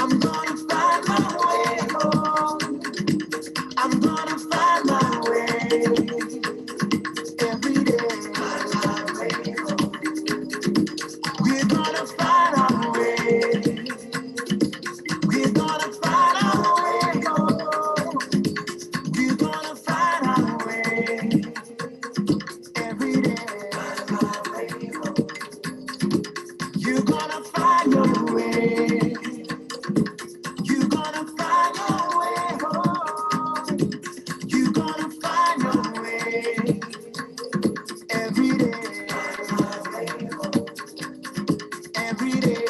I'm gonna find my way home. I'm gonna find my way every day. Find my way home. We're gonna find our way. We're gonna find our way home. We're gonna find our way every day. Find our way home. You're gonna find your way. You're gonna find your way home. You're gonna find your way every day. Every day. Every day.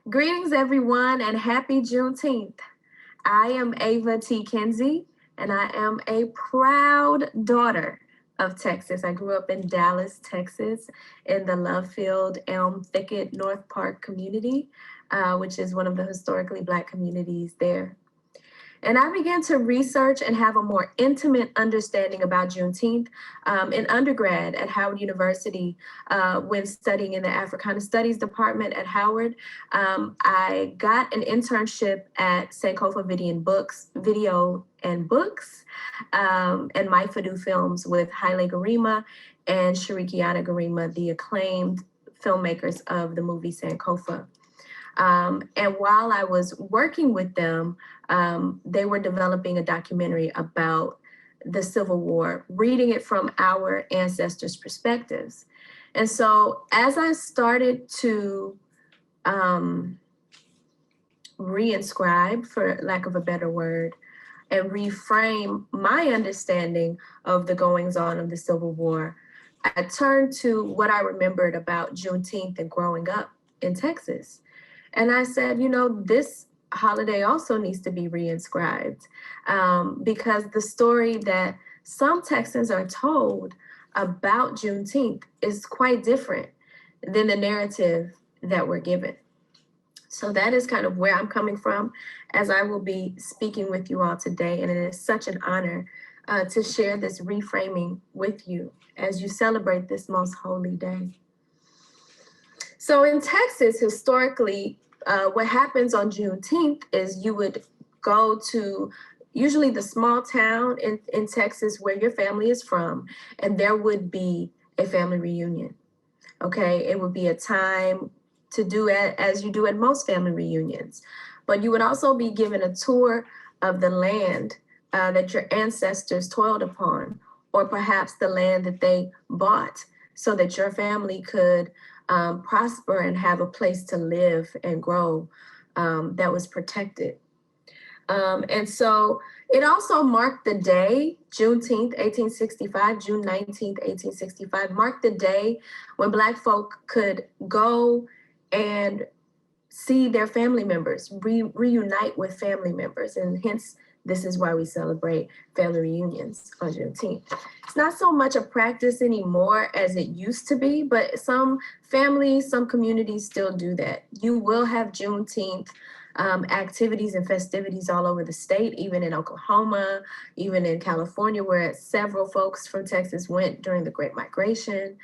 Greetings, everyone, and happy Juneteenth. I am Ava T. Kinsey, and I am a proud daughter of Texas. I grew up in Dallas, Texas, in the Love Field, Elm Thicket, North Park community, which is one of the historically Black communities there. And I began to research and have a more intimate understanding about Juneteenth in undergrad at Howard University when studying in the Africana Studies Department at Howard. I got an internship at Sankofa Video and Books and Maifadu Films with Haile Garima and Shirikiana Garima, the acclaimed filmmakers of the movie Sankofa. And while I was working with them, they were developing a documentary about the Civil War, reading it from our ancestors' perspectives. And so as I started to reinscribe, for lack of a better word, and reframe my understanding of the goings on of the Civil War, I turned to what I remembered about Juneteenth and growing up in Texas. And I said, you know, this holiday also needs to be reinscribed because the story that some Texans are told about Juneteenth is quite different than the narrative that we're given. So that is kind of where I'm coming from as I will be speaking with you all today. And it is such an honor to share this reframing with you as you celebrate this most holy day. So in Texas, historically, what happens on Juneteenth is you would go to usually the small town in Texas where your family is from, and there would be a family reunion, okay? It would be a time to do it as you do at most family reunions. But you would also be given a tour of the land that your ancestors toiled upon, or perhaps the land that they bought so that your family could prosper and have a place to live and grow that was protected. And so it also marked the day, Juneteenth, 1865, June 19th, 1865, marked the day when Black folk could go and see their family members, reunite with family members, and hence this is why we celebrate family reunions on Juneteenth. It's not so much a practice anymore as it used to be, but some families, some communities still do that. You will have Juneteenth activities and festivities all over the state, even in Oklahoma, even in California, where several folks from Texas went during the Great Migration.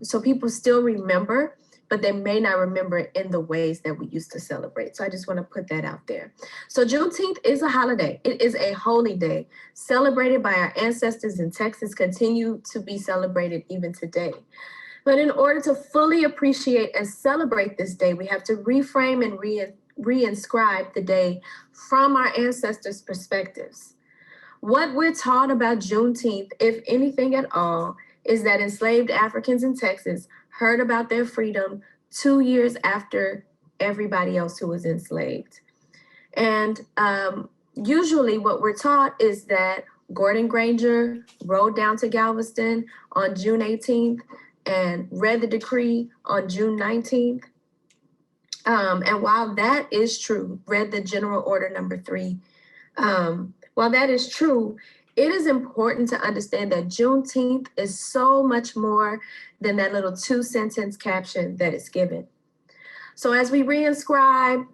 So people still remember, but they may not remember it in the ways that we used to celebrate. So I just want to put that out there. So Juneteenth is a holiday. It is a holy day celebrated by our ancestors in Texas, continue to be celebrated even today. But in order to fully appreciate and celebrate this day, we have to reframe and reinscribe the day from our ancestors' perspectives. What we're taught about Juneteenth, if anything at all, is that enslaved Africans in Texas heard about their freedom 2 years after everybody else who was enslaved. And usually what we're taught is that Gordon Granger rode down to Galveston on June 18th and read the decree on June 19th. And while that is true, read the General Order number 3. While that is true, it is important to understand that Juneteenth is so much more than that little 2-sentence caption that is given. So as we reinscribe,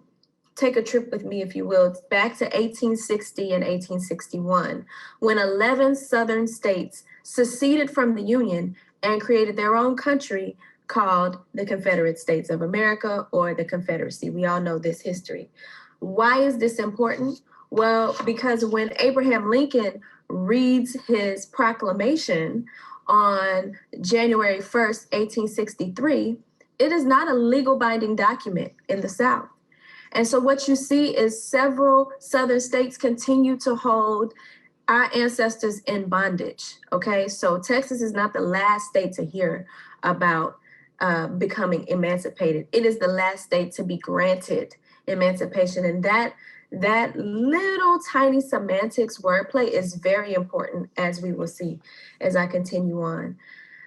take a trip with me, if you will, back to 1860 and 1861, when 11 Southern states seceded from the Union and created their own country called the Confederate States of America, or the Confederacy. We all know this history. Why is this important? Well, because when Abraham Lincoln reads his proclamation on January 1st, 1863, it is not a legal binding document in the South. And so what you see is several Southern states continue to hold our ancestors in bondage, okay? So Texas is not the last state to hear about becoming emancipated. It is the last state to be granted emancipation. And that little tiny semantics wordplay is very important, as we will see as I continue on.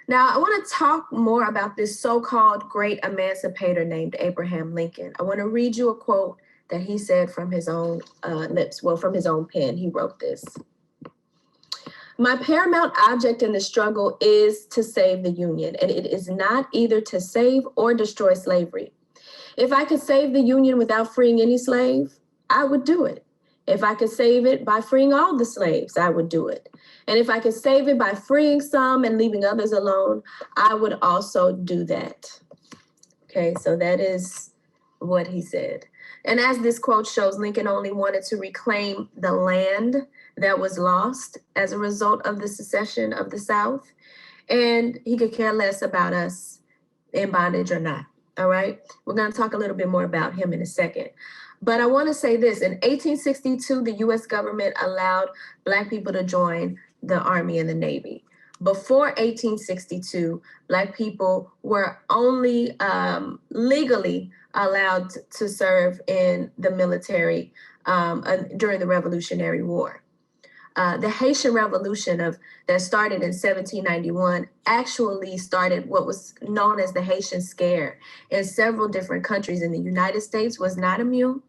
Now, I want to talk more about this so-called great emancipator named Abraham Lincoln. I want to read you a quote that he said from his own lips, well, from his own pen. He wrote this. "My paramount object in the struggle is to save the Union, and it is not either to save or destroy slavery. If I could save the Union without freeing any slave, I would do it. If I could save it by freeing all the slaves, I would do it. And if I could save it by freeing some and leaving others alone, I would also do that." Okay, so that is what he said. And as this quote shows, Lincoln only wanted to reclaim the land that was lost as a result of the secession of the South. And he could care less about us in bondage or not. All right, we're going to talk a little bit more about him in a second. But I want to say this: in 1862, the US government allowed Black people to join the Army and the Navy. Before 1862, Black people were only legally allowed to serve in the military during the Revolutionary War. The Haitian Revolution that started in 1791 actually started what was known as the Haitian Scare in several different countries, and the United States was not immune.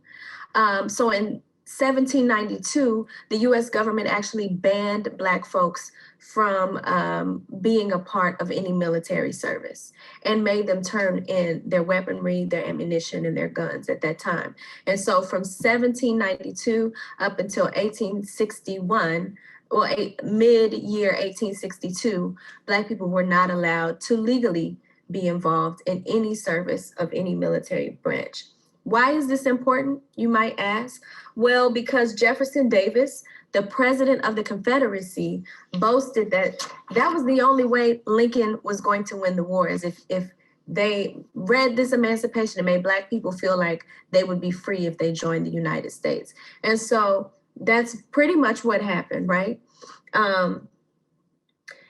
So in 1792, the US government actually banned Black folks from being a part of any military service and made them turn in their weaponry, their ammunition, and their guns at that time. And so from 1792 up until 1861, or mid-year 1862, Black people were not allowed to legally be involved in any service of any military branch. Why is this important, you might ask? Well, because Jefferson Davis, the president of the Confederacy, boasted that that was the only way Lincoln was going to win the war, is if they read this emancipation and made Black people feel like they would be free if they joined the United States. And so that's pretty much what happened, right?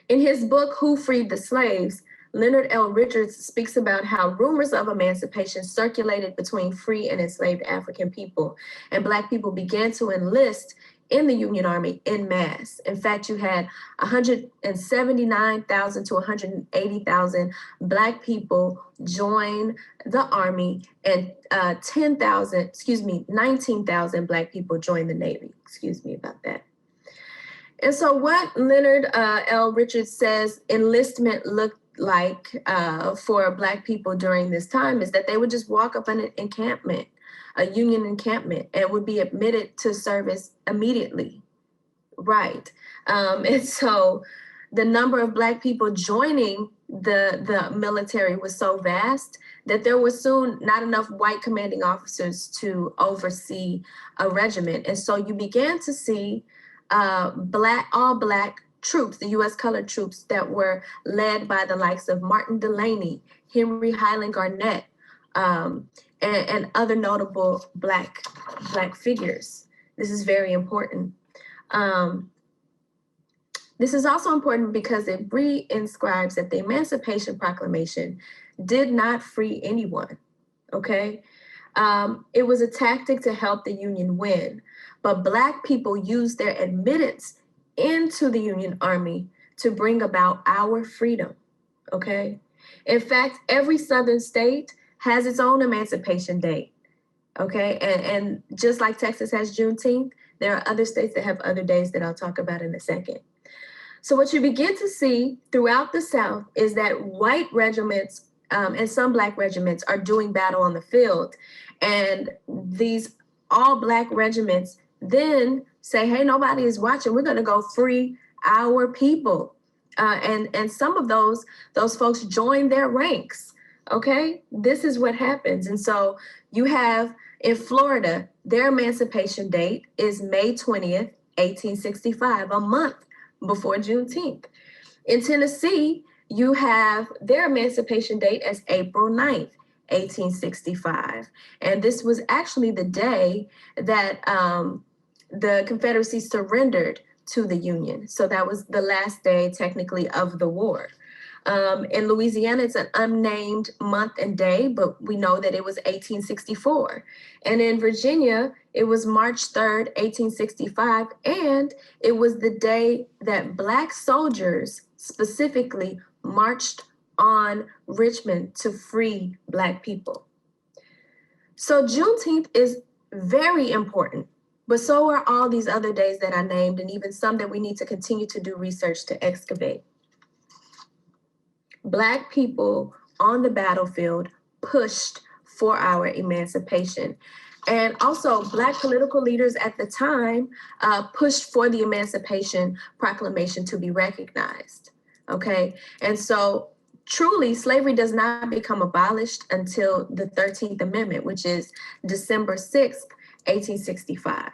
In his book, Who Freed the Slaves, Leonard L. Richards speaks about how rumors of emancipation circulated between free and enslaved African people, and Black people began to enlist in the Union Army en masse. In fact, you had 179,000 to 180,000 Black people join the Army, and 19,000 Black people joined the Navy. Excuse me about that. And so what Leonard L. Richards says enlistment looked like for Black people during this time is that they would just walk up an encampment, a Union encampment, and would be admitted to service immediately, right? And so the number of Black people joining the military was so vast that there was soon not enough white commanding officers to oversee a regiment. And so you began to see all Black troops, the U.S. colored troops that were led by the likes of Martin Delany, Henry Highland Garnett, and other notable Black figures. This is very important. This is also important because it re-inscribes that the Emancipation Proclamation did not free anyone, okay? It was a tactic to help the Union win, but Black people used their admittance into the Union Army to bring about our freedom, okay? In fact, every Southern state has its own emancipation date, okay? And just like Texas has Juneteenth, there are other states that have other days that I'll talk about in a second. So what you begin to see throughout the South is that white regiments and some Black regiments are doing battle on the field. And these all Black regiments then say, hey, nobody is watching. We're going to go free our people. And some of those folks join their ranks. Okay, this is what happens. And so you have in Florida, their emancipation date is May 20th, 1865, a month before Juneteenth. In Tennessee, you have their emancipation date as April 9th, 1865. And this was actually the day that the Confederacy surrendered to the Union. So that was the last day, technically, of the war. In Louisiana, it's an unnamed month and day, but we know that it was 1864. And in Virginia, it was March 3rd, 1865, and it was the day that Black soldiers specifically marched on Richmond to free Black people. So Juneteenth is very important, but so are all these other days that I named, and even some that we need to continue to do research to excavate. Black people on the battlefield pushed for our emancipation. And also Black political leaders at the time pushed for the Emancipation Proclamation to be recognized, okay? And so truly slavery does not become abolished until the 13th Amendment, which is December 6th, 1865.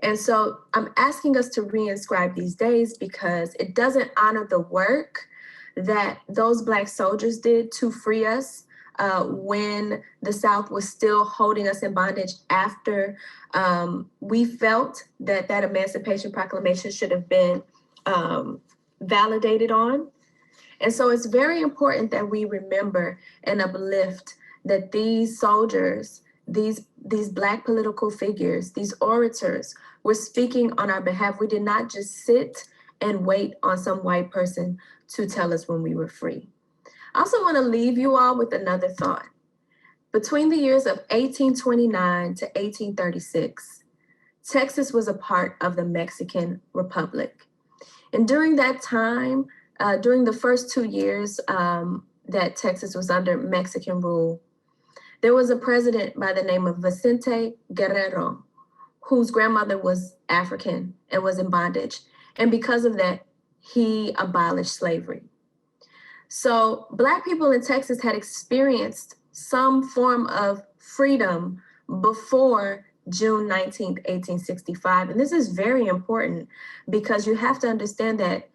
And so I'm asking us to reinscribe these days because it doesn't honor the work that those Black soldiers did to free us when the South was still holding us in bondage after we felt that that Emancipation Proclamation should have been validated on. And so it's very important that we remember and uplift that these soldiers, these Black political figures, these orators were speaking on our behalf. We did not just sit and wait on some white person to tell us when we were free. I also want to leave you all with another thought. Between the years of 1829 to 1836, Texas was a part of the Mexican Republic. And during that time, during the first 2 years that Texas was under Mexican rule, there was a president by the name of Vicente Guerrero, whose grandmother was African and was in bondage. And because of that, he abolished slavery. So Black people in Texas had experienced some form of freedom before June 19th, 1865. And this is very important because you have to understand that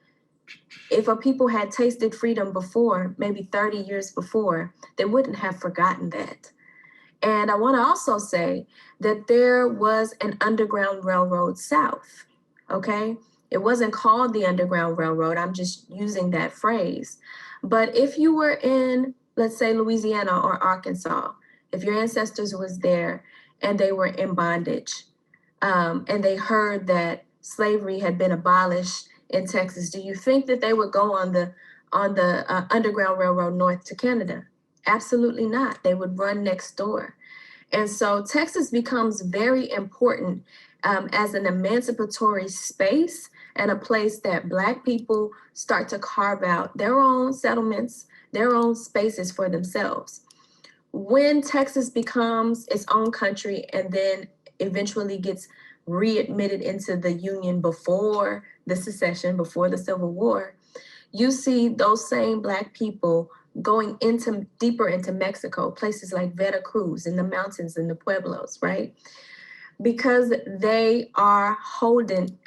if a people had tasted freedom before, maybe 30 years before, they wouldn't have forgotten that. And I want to also say that there was an Underground Railroad South, okay? It wasn't called the Underground Railroad. I'm just using that phrase. But if you were in, let's say, Louisiana or Arkansas, if your ancestors was there and they were in bondage and they heard that slavery had been abolished in Texas, do you think that they would go on the Underground Railroad north to Canada? Absolutely not. They would run next door. And so Texas becomes very important as an emancipatory space and a place that Black people start to carve out their own settlements, their own spaces for themselves. When Texas becomes its own country and then eventually gets readmitted into the Union before the secession, before the Civil War, you see those same Black people going deeper into Mexico, places like Veracruz in the mountains and the pueblos, right? Because they are holding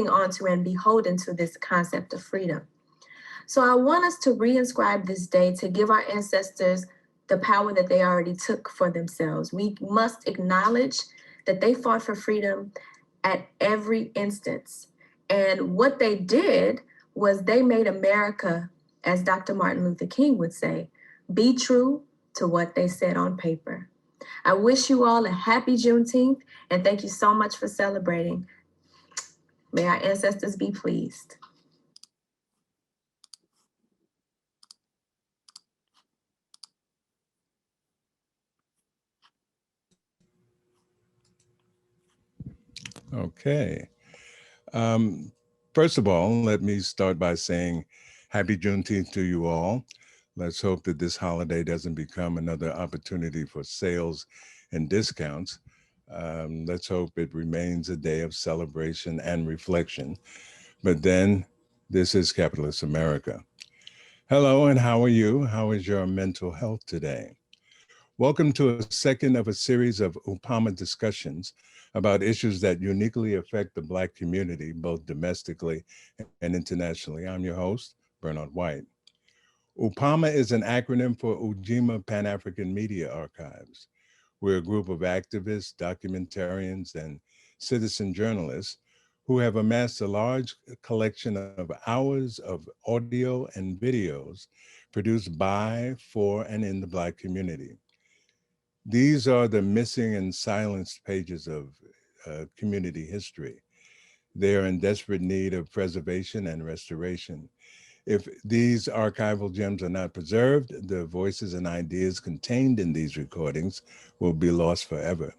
on to and beholden to this concept of freedom. So I want us to reinscribe this day to give our ancestors the power that they already took for themselves. We must acknowledge that they fought for freedom at every instance. And what they did was they made America, as Dr. Martin Luther King would say, be true to what they said on paper. I wish you all a happy Juneteenth and thank you so much for celebrating. May our ancestors be pleased. Okay. Um, First of all, let me start by saying happy Juneteenth to you all. Let's hope that this holiday doesn't become another opportunity for sales and discounts. Let's hope it remains a day of celebration and reflection. But then, this is capitalist America. Hello, and how are you? How is your mental health today? Welcome to a second of a series of UPAMA discussions about issues that uniquely affect the Black community, both domestically and internationally. I'm your host, Bernard White. UPAMA is an acronym for Ujima Pan-African Media Archives. We're a group of activists, documentarians, and citizen journalists who have amassed a large collection of hours of audio and videos produced by, for, and in the Black community. These are the missing and silenced pages of community history. They are in desperate need of preservation and restoration. If these archival gems are not preserved, the voices and ideas contained in these recordings will be lost forever.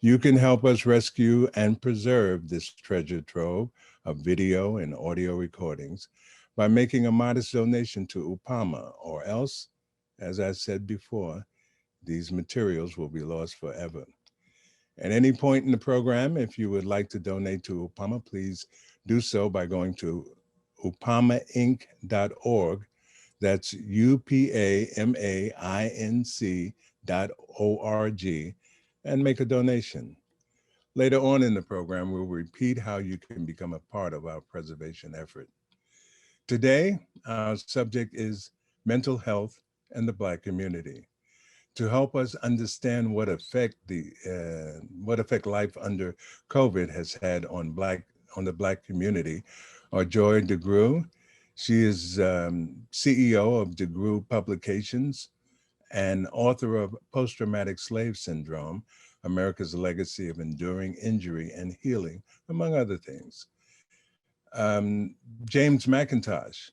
You can help us rescue and preserve this treasure trove of video and audio recordings by making a modest donation to UPAMA, or else, as I said before, these materials will be lost forever. At any point in the program, if you would like to donate to UPAMA, please do so by going to upamainc.org. That's UPAMAINC.org, and make a donation. Later on in the program, we'll repeat how you can become a part of our preservation effort. Today, our subject is mental health and the Black community. To help us understand what effect life under COVID has had on the Black community, are Joy DrGruy. She is CEO of DrGruy Publications and author of Post-Traumatic Slave Syndrome, America's Legacy of Enduring Injury and Healing, among other things. James McIntosh.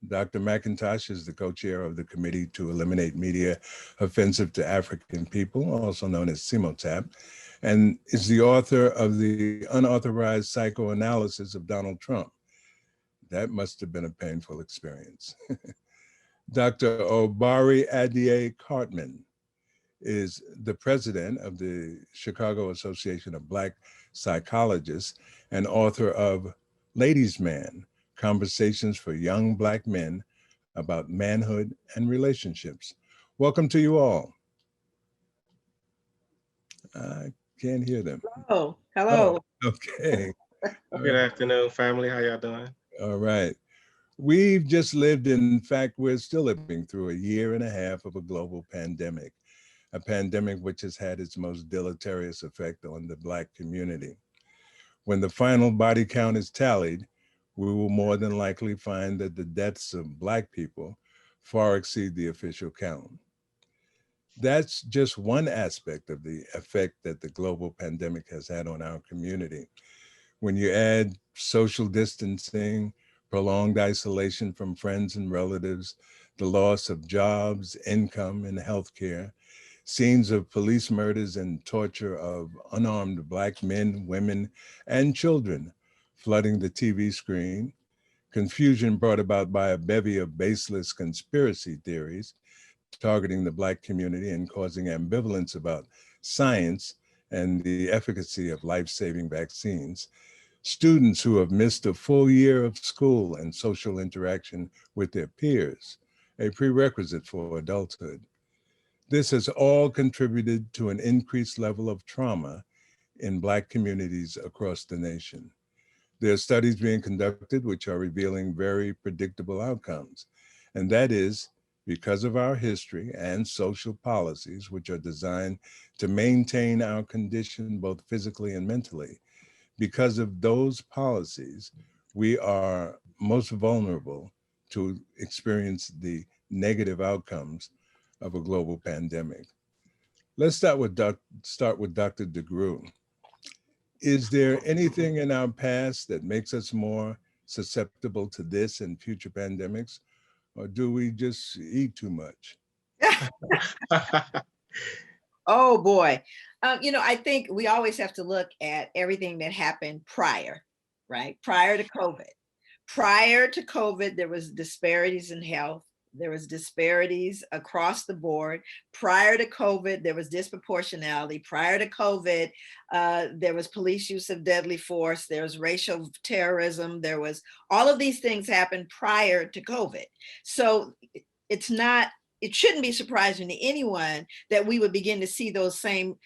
Dr. McIntosh is the co-chair of the Committee to Eliminate Media Offensive to African People, also known as CMOTAP, and is the author of the unauthorized psychoanalysis of Donald Trump. That must have been a painful experience. Dr. Obari Cartman is the president of the Chicago Association of Black Psychologists and author of Ladies' Man, Conversations for Young Black Men about Manhood and Relationships. Welcome to you all. I can't hear them. Oh, hello. Oh, okay. Good afternoon, family. How y'all doing? All right. We've just lived, in fact, we're still living through a year and a half of a global pandemic, a pandemic which has had its most deleterious effect on the Black community. When the final body count is tallied, we will more than likely find that the deaths of Black people far exceed the official count. That's just one aspect of the effect that the global pandemic has had on our community. When you add social distancing, prolonged isolation from friends and relatives, the loss of jobs, income, and healthcare, scenes of police murders and torture of unarmed Black men, women, and children flooding the TV screen, confusion brought about by a bevy of baseless conspiracy theories targeting the Black community and causing ambivalence about science and the efficacy of life-saving vaccines, students who have missed a full year of school and social interaction with their peers, a prerequisite for adulthood. This has all contributed to an increased level of trauma in Black communities across the nation. There are studies being conducted which are revealing very predictable outcomes, and that is because of our history and social policies which are designed to maintain our condition both physically and mentally. because of those policies, we are most vulnerable to experience the negative outcomes of a global pandemic. Let's start with Dr. DrGruy. Is there anything in our past that makes us more susceptible to this and future pandemics, or do we just eat too much? Oh boy. I think we always have to look at everything that happened prior, right? Prior to COVID. Prior to COVID, there was disparities in health. There was disparities across the board. Prior to COVID, there was disproportionality. Prior to COVID, there was police use of deadly force. There was racial terrorism. There was all of these things happened prior to COVID. So it shouldn't be surprising to anyone that we would begin to see those same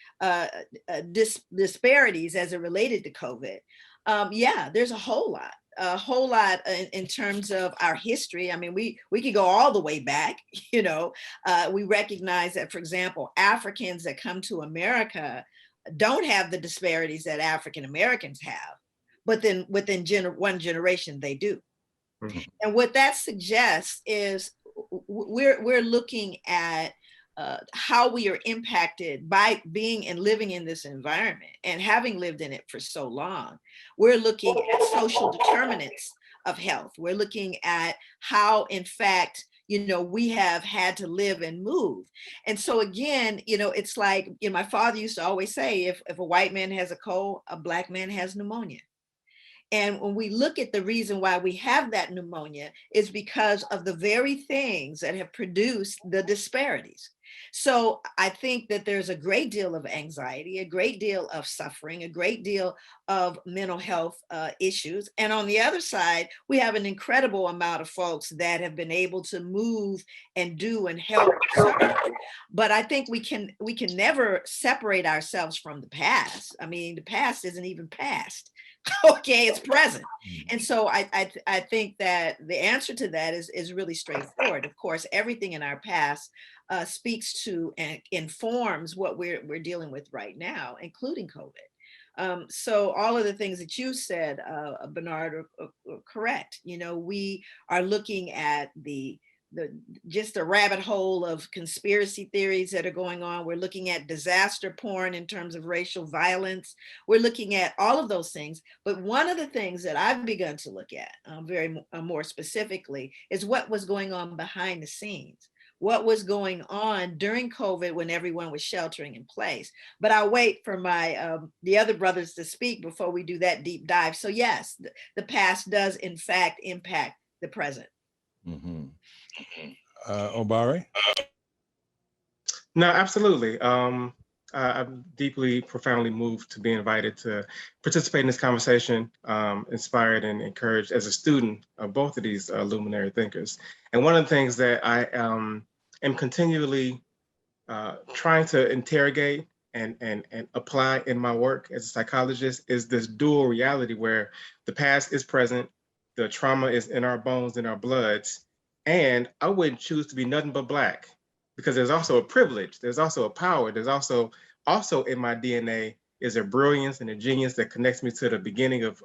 disparities as it related to COVID. Yeah, there's a whole lot in terms of our history. I mean, we could go all the way back. We recognize that, for example, Africans that come to America don't have the disparities that African Americans have, but then within one generation they do. Mm-hmm. And what that suggests is we're looking at how we are impacted by being and living in this environment and having lived in it for so long. We're looking at social determinants of health. We're looking at how, in fact, we have had to live and move. And so again, it's like, my father used to always say, if a white man has a cold, a black man has pneumonia. And when we look at the reason why we have that pneumonia is because of the very things that have produced the disparities. So I think that there's a great deal of anxiety, a great deal of suffering, a great deal of mental health issues. And on the other side, we have an incredible amount of folks that have been able to move and do and help serve. But I think we can never separate ourselves from the past. I mean, the past isn't even past. Okay, it's present. And so I think that the answer to that is really straightforward. Of course, everything in our past speaks to and informs what we're dealing with right now, including COVID. So all of the things that you said, Bernard, are correct. We are looking at just the rabbit hole of conspiracy theories that are going on. We're looking at disaster porn in terms of racial violence. We're looking at all of those things. But one of the things that I've begun to look at more specifically is what was going on behind the scenes. What was going on during COVID when everyone was sheltering in place. But I'll wait for the other brothers to speak before we do that deep dive. So yes, the past does in fact impact the present. Mm-hmm. Obari? No, absolutely. I'm deeply, profoundly moved to be invited to participate in this conversation, inspired and encouraged as a student of both of these luminary thinkers. And one of the things that I am continually trying to interrogate and apply in my work as a psychologist is this dual reality where the past is present, the trauma is in our bones, in our bloods, and I wouldn't choose to be nothing but Black, because there's also a privilege, there's also a power, there's also in my DNA is a brilliance and a genius that connects me to the beginning of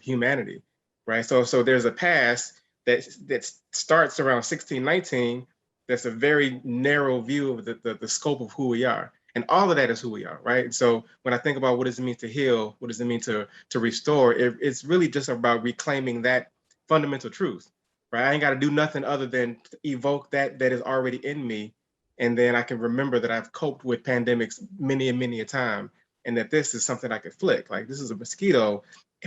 humanity, right? So there's a past that starts around 1619. That's a very narrow view of the scope of who we are. And all of that is who we are, right? And so when I think about what does it mean to heal, what does it mean to restore, it's really just about reclaiming that fundamental truth, right? I ain't got to do nothing other than evoke that is already in me. And then I can remember that I've coped with pandemics many and many a time, and that this is something I could flick. Like, this is a mosquito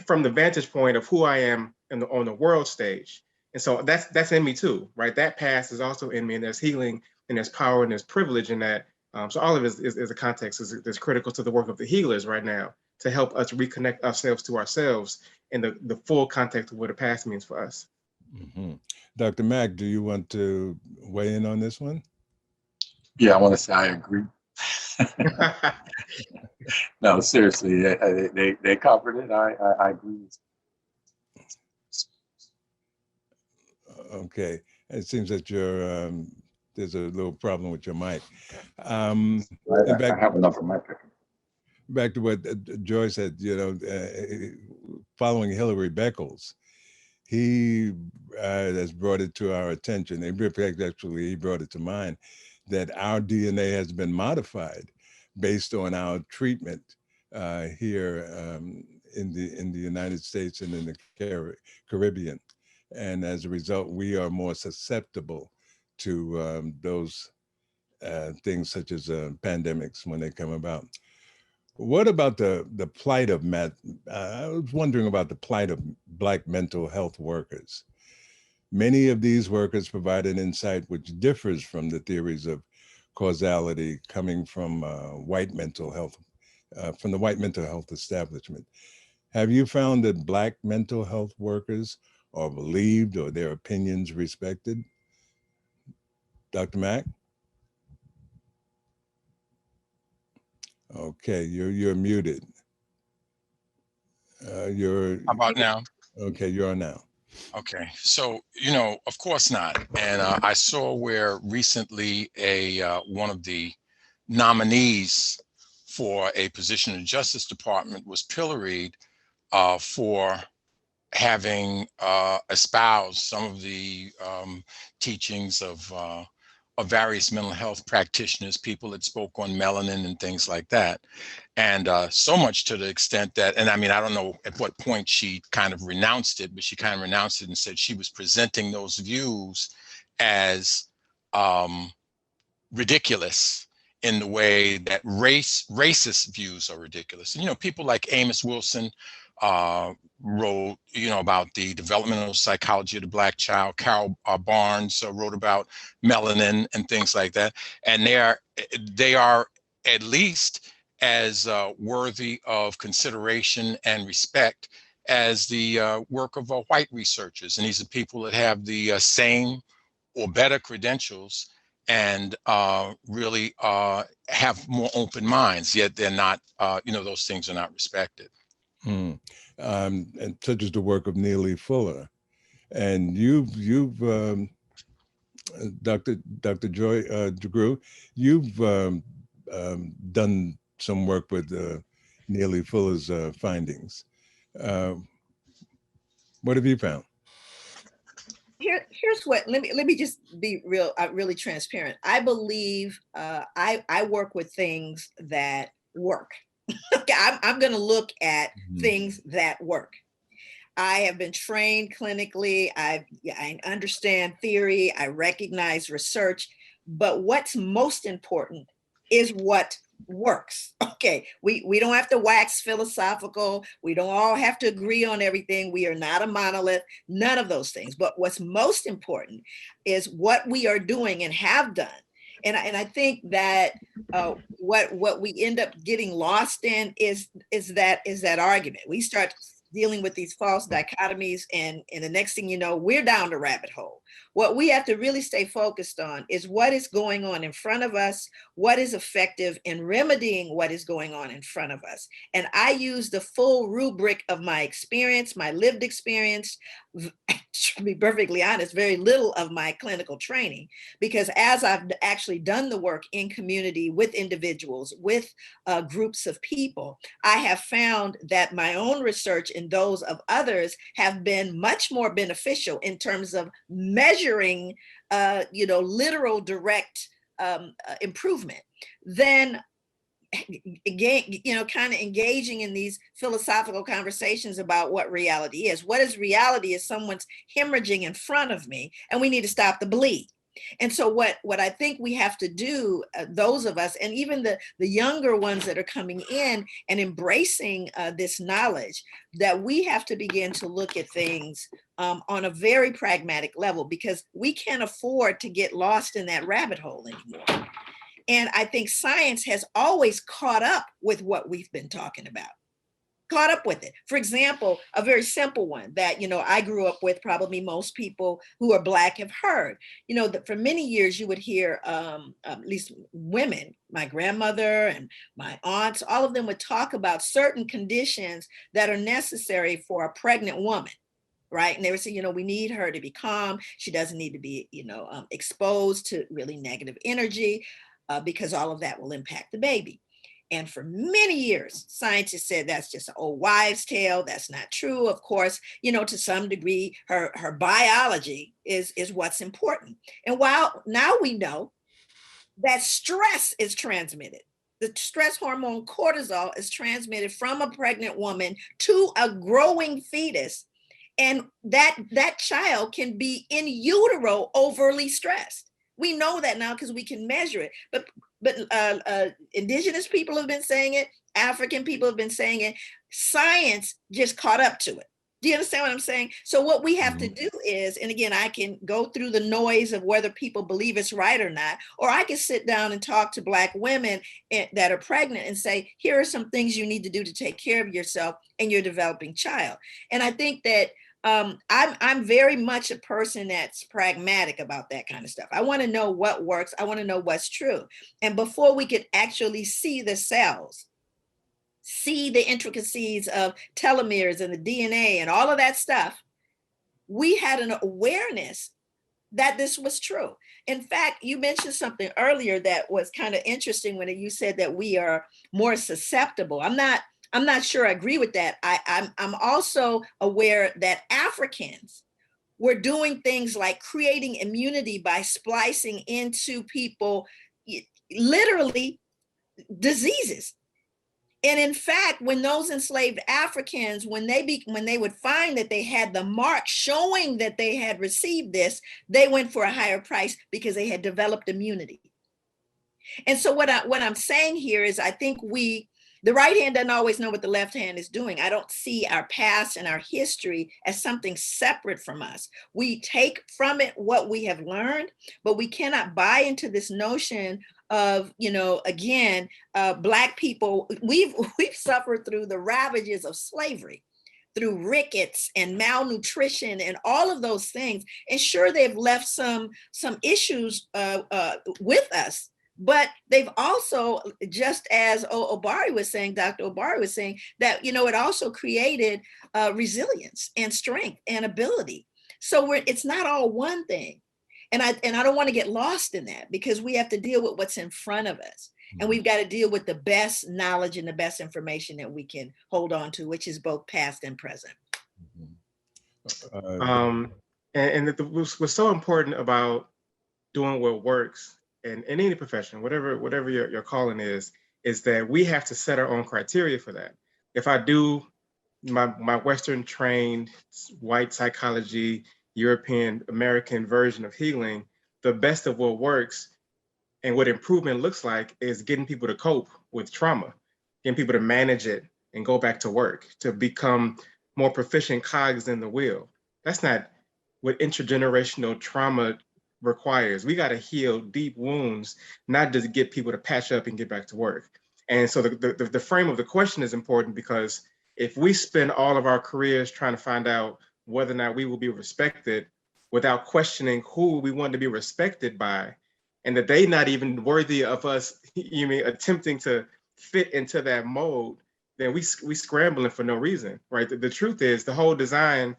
from the vantage point of who I am on the world stage. And so that's in me too, right? That past is also in me, and there's healing and there's power and there's privilege in that. So all of it is a context is critical to the work of the healers right now to help us reconnect ourselves to ourselves in the full context of what the past means for us. Mm-hmm. Dr. Mack, do you want to weigh in on this one? Yeah, I want to say I agree. No, seriously, they covered it. I agree. Okay, it seems that there's a little problem with your mic. I have another mic. Back to what Joy said, following Hillary Beckles, he has brought it to our attention. In fact, actually, he brought it to mind that our DNA has been modified based on our treatment here in the United States and in the Caribbean. And as a result, we are more susceptible to those things such as pandemics when they come about. What about the plight of I was wondering about the plight of Black mental health workers. Many of these workers provide an insight which differs from the theories of causality coming from white mental health, from the white mental health establishment. Have you found that Black mental health workers are believed or their opinions respected? Dr. Mack? Okay, you're muted. You're How about now? okay. You are now. Okay, so of course not. And I saw where recently one of the nominees for a position in the Justice Department was pilloried for having espoused some of the teachings of various mental health practitioners, people that spoke on melanin and things like that. And so much to the extent that, and I mean, I don't know at what point she kind of renounced it, but she kind of renounced it and said she was presenting those views as ridiculous in the way that racist views are ridiculous. And, people like Amos Wilson wrote, about the developmental psychology of the Black child. Carol Barnes wrote about melanin and things like that. And they are at least as worthy of consideration and respect as the work of white researchers. And these are people that have the same or better credentials and really have more open minds, yet they're not, those things are not respected. And such as the work of Neely Fuller. And you've Dr. DrGruy, you've done some work with Neely Fuller's findings. What have you found? Here's what, let me just be really transparent. I believe I work with things that work. Okay, I'm going to look at things that work. I have been trained clinically. I understand theory. I recognize research. But what's most important is what works. Okay, we don't have to wax philosophical. We don't all have to agree on everything. We are not a monolith, none of those things. But what's most important is what we are doing and have done. And I think that what we end up getting lost in is that argument. We start dealing with these false dichotomies, and the next thing you know, we're down the rabbit hole. What we have to really stay focused on is what is going on in front of us, what is effective in remedying what is going on in front of us. And I use the full rubric of my experience, my lived experience, to be perfectly honest, very little of my clinical training, because as I've actually done the work in community with individuals, with groups of people, I have found that my own research and those of others have been much more beneficial in terms of measuring, literal direct improvement than kind of engaging in these philosophical conversations about what reality is. What is reality is someone's hemorrhaging in front of me, and we need to stop the bleed. And so what I think we have to do, those of us, and even the younger ones that are coming in and embracing this knowledge, that we have to begin to look at things on a very pragmatic level, because we can't afford to get lost in that rabbit hole anymore. And I think science has always caught up with what we've been talking about, caught up with it. For example, a very simple one that, I grew up with, probably most people who are Black have heard, that for many years you would hear, at least women, my grandmother and my aunts, all of them would talk about certain conditions that are necessary for a pregnant woman. Right. And they would say, we need her to be calm. She doesn't need to be, exposed to really negative energy. Because all of that will impact the baby. And for many years, scientists said that's just an old wives' tale. That's not true. Of course, to some degree, her biology is what's important. And while now we know that stress is transmitted, the stress hormone cortisol is transmitted from a pregnant woman to a growing fetus. And that child can be in utero overly stressed. We know that now because we can measure it. But indigenous people have been saying it. African people have been saying it. Science just caught up to it. Do you understand what I'm saying? So what we have to do is, and again, I can go through the noise of whether people believe it's right or not, or I can sit down and talk to Black women that are pregnant and say, here are some things you need to do to take care of yourself and your developing child. And I think that I'm very much a person that's pragmatic about that kind of stuff. I want to know what works. I want to know what's true. And before we could actually see the cells, see the intricacies of telomeres and the DNA and all of that stuff, we had an awareness that this was true. In fact, you mentioned something earlier that was kind of interesting when you said that we are more susceptible. I'm not sure I agree with that. I'm also aware that Africans were doing things like creating immunity by splicing into people literally diseases. And in fact, when those enslaved Africans, when they would find that they had the mark showing that they had received this, they went for a higher price because they had developed immunity. And so what I'm saying here is I think the right hand doesn't always know what the left hand is doing. I don't see our past and our history as something separate from us. We take from it what we have learned, but we cannot buy into this notion of, again, Black people, we've suffered through the ravages of slavery, through rickets and malnutrition and all of those things. And sure, they've left some issues with us. But they've also, just as Obari was saying, Dr. Obari was saying, that, it also created resilience and strength and ability. So it's not all one thing. And I don't want to get lost in that, because we have to deal with what's in front of us. And we've got to deal with the best knowledge and the best information that we can hold on to, which is both past and present. And what's so important about doing what works in any profession, whatever your calling is that we have to set our own criteria for that. If I do my Western trained white psychology, European American version of healing, the best of what works and what improvement looks like is getting people to cope with trauma, getting people to manage it and go back to work, to become more proficient cogs in the wheel. That's not what intergenerational trauma requires. We got to heal deep wounds, not just get people to patch up and get back to work. And so the frame of the question is important, because if we spend all of our careers trying to find out whether or not we will be respected without questioning who we want to be respected by, and that they not even worthy of us, attempting to fit into that mold, then we scrambling for no reason, right? The truth is, the whole design,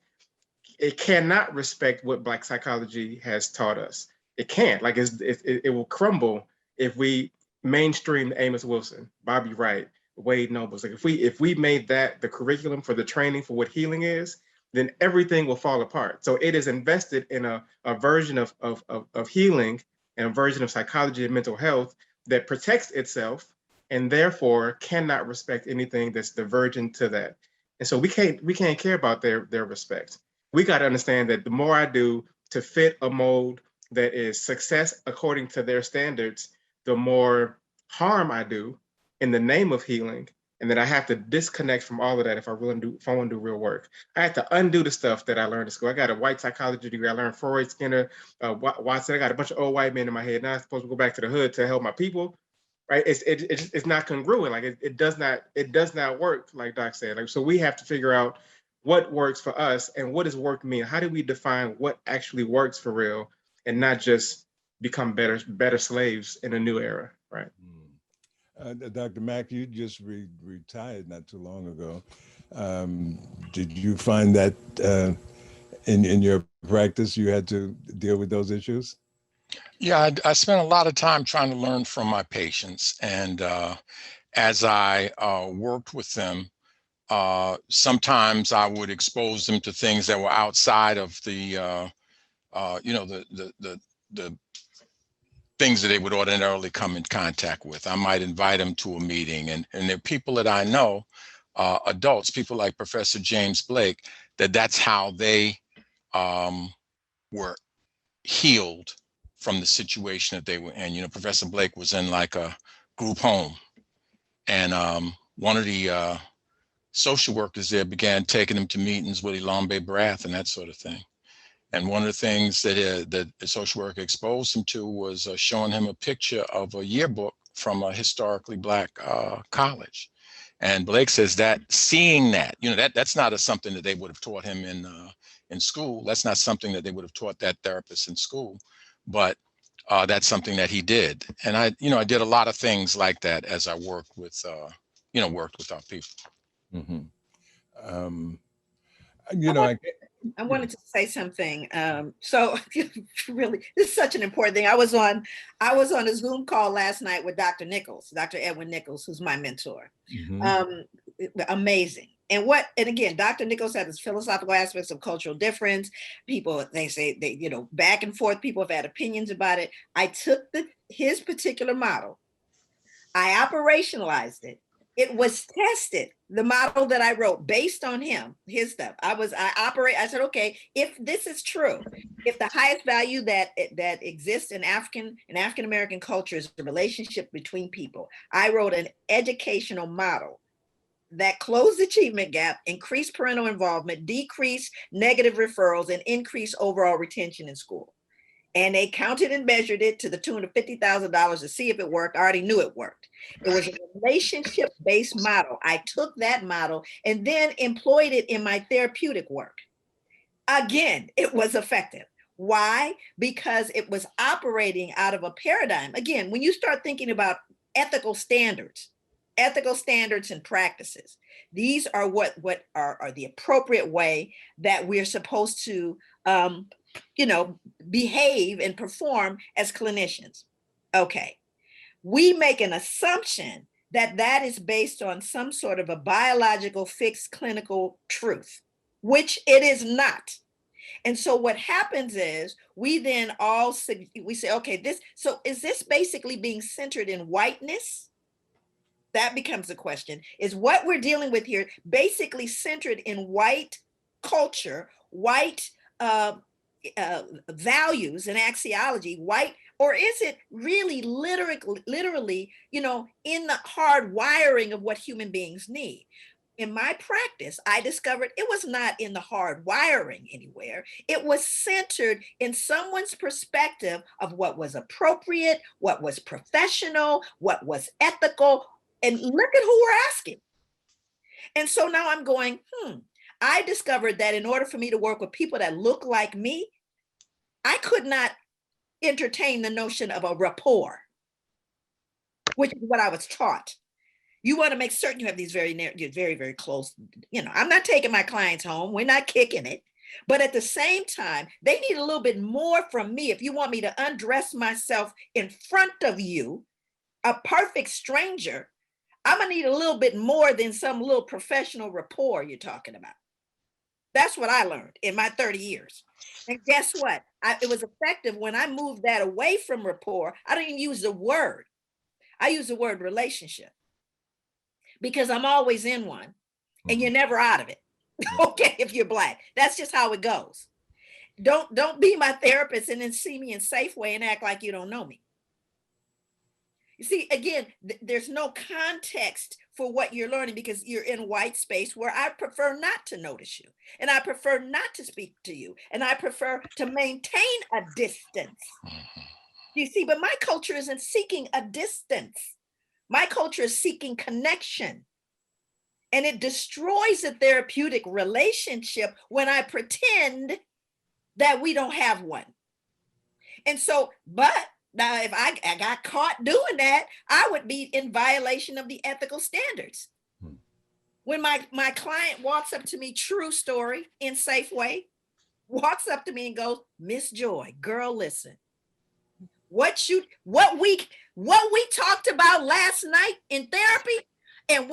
it cannot respect what Black psychology has taught us. It can't. Like it will crumble if we mainstream Amos Wilson, Bobby Wright, Wade Nobles. Like if we made that the curriculum for the training for what healing is, then everything will fall apart. So it is invested in a version of healing and a version of psychology and mental health that protects itself and therefore cannot respect anything that's divergent to that. And so we can't care about their respect. We got to understand that the more I do to fit a mold that is success according to their standards, the more harm I do in the name of healing, and that I have to disconnect from all of that if I want to do real work. I have to undo the stuff that I learned in school. I got a white psychology degree. I learned Freud, Skinner, Watson. I got a bunch of old white men in my head. Now I'm supposed to go back to the hood to help my people, right? It's not congruent. Like it does not work, like Doc said. Like, so we have to figure out what works for us and what does work mean. How do we define what actually works for real, and not just become better slaves in a new era, right? Dr. Mack, you just retired not too long ago. Did you find that in your practice you had to deal with those issues? Yeah, I spent a lot of time trying to learn from my patients, and as I worked with them, sometimes I would expose them to things that were outside of the, the things that they would ordinarily come in contact with. I might invite them to a meeting, and they're people that I know, adults, people like Professor James Blake, that's how they were healed from the situation that they were in. You know, Professor Blake was in like a group home, and one of the social workers there began taking him to meetings with Elambe Barath and that sort of thing. And one of the things that the social worker exposed him to was showing him a picture of a yearbook from a historically Black college. And Blake says that seeing that, you know, that's not something that they would have taught him in school. That's not something that they would have taught that therapist in school, but that's something that he did. And I did a lot of things like that as I worked with our people. Mm-hmm. I wanted to say something. So really, this is such an important thing. I was on a Zoom call last night with Dr. Nichols, Dr. Edwin Nichols, who's my mentor. Mm-hmm. Amazing. And again, Dr. Nichols has his philosophical aspects of cultural difference. People, they say back and forth, people have had opinions about it. I took his particular model, I operationalized it. It was tested. The model that I wrote based on his stuff. I said, okay, if this is true, if the highest value that exists in African-American culture is the relationship between people, I wrote an educational model that closed the achievement gap, increased parental involvement, decreased negative referrals, and increased overall retention in school. And they counted and measured it to the tune of $50,000 to see if it worked. I already knew it worked. It was a relationship-based model. I took that model and then employed it in my therapeutic work. Again, it was effective. Why? Because it was operating out of a paradigm. Again, when you start thinking about ethical standards and practices, these are what are the appropriate way that we're supposed to behave and perform as clinicians. Okay, we make an assumption that is based on some sort of a biological fixed clinical truth, which it is not. And so what happens is we then say, okay, is this basically being centered in whiteness? That becomes the question. Is what we're dealing with here basically centered in white culture, white values and axiology, white, or is it really literally, in the hard wiring of what human beings need? In my practice, I discovered it was not in the hard wiring anywhere. It was centered in someone's perspective of what was appropriate, what was professional, what was ethical, and look at who we're asking. And so now I'm going, I discovered that in order for me to work with people that look like me, I could not entertain the notion of a rapport, which is what I was taught. You want to make certain you have these very, very close, I'm not taking my clients home. We're not kicking it. But at the same time, they need a little bit more from me. If you want me to undress myself in front of you, a perfect stranger, I'm going to need a little bit more than some little professional rapport you're talking about. That's what I learned in my 30 years. And guess what? It was effective when I moved that away from rapport. I don't even use the word. I use the word relationship because I'm always in one and you're never out of it. Okay, if you're Black, that's just how it goes. Don't be my therapist and then see me in Safeway and act like you don't know me. You see, again, there's no context for what you're learning because you're in white space where I prefer not to notice you and I prefer not to speak to you and I prefer to maintain a distance. You see, but my culture isn't seeking a distance. My culture is seeking connection. And it destroys the therapeutic relationship when I pretend that we don't have one. And so, but now, if I got caught doing that, I would be in violation of the ethical standards. When my client walks up to me, true story, in Safeway, walks up to me and goes, "Miss Joy, girl, listen, what what we talked about last night in therapy, and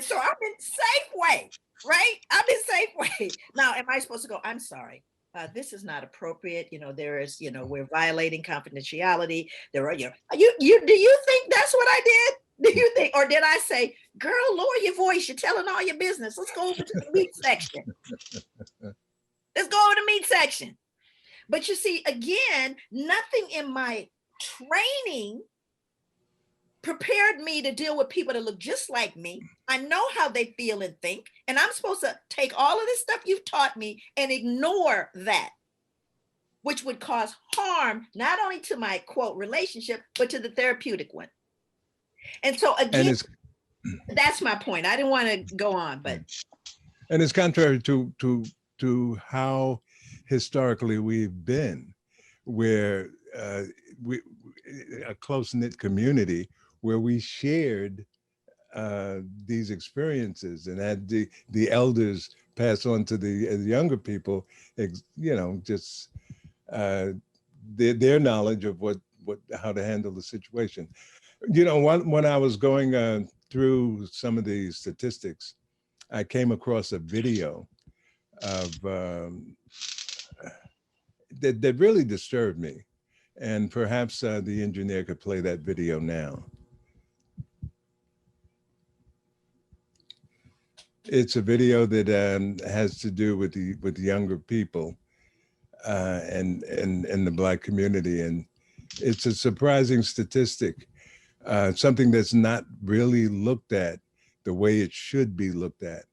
so I'm in Safeway, right? I'm in Safeway. Now, am I supposed to go, I'm sorry, this is not appropriate. There is, we're violating confidentiality. There are, do you think that's what I did? Do you think, or did I say, girl, lower your voice, you're telling all your business. Let's go over to the meat section. Let's go over to the meat section. But you see, again, nothing in my training prepared me to deal with people that look just like me. I know how they feel and think, and I'm supposed to take all of this stuff you've taught me and ignore that, which would cause harm, not only to my quote relationship, but to the therapeutic one. And so again, that's my point. I didn't want to go on, but. And it's contrary to how historically we've been, where a close-knit community where we shared these experiences and had the elders pass on to the younger people, just their knowledge of how to handle the situation. When I was going through some of the statistics, I came across a video of that really disturbed me, and perhaps the engineer could play that video now. It's a video that has to do with the younger people and the Black community, and it's a surprising statistic, something that's not really looked at the way it should be looked at.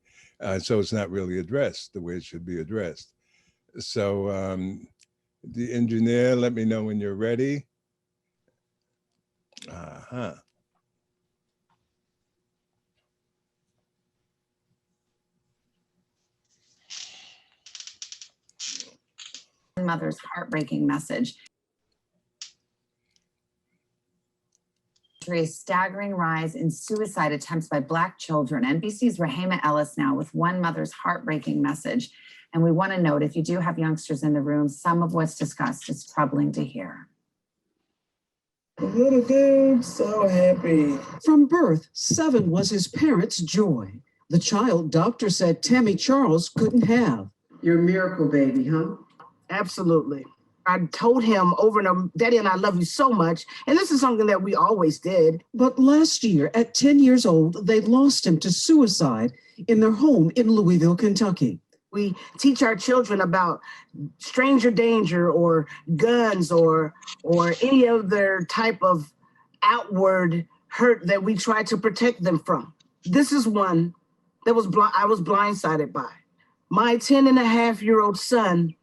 So it's not really addressed the way it should be addressed. So the engineer, let me know when you're ready. Mother's heartbreaking message. A staggering rise in suicide attempts by Black children. NBC's Rahema Ellis now with one mother's heartbreaking message. And we want to note, if you do have youngsters in the room, some of what's discussed is troubling to hear. The little dude, so happy. From birth, 7 was his parents' joy. The child doctor said Tammy Charles couldn't have. You're a miracle baby, huh? Absolutely. I told him over and over, Daddy and I love you so much. And this is something that we always did. But last year, at 10 years old, they lost him to suicide in their home in Louisville, Kentucky. We teach our children about stranger danger or guns or any other type of outward hurt that we try to protect them from. This is one that I was blindsided by. My 10-and-a-half-year-old son,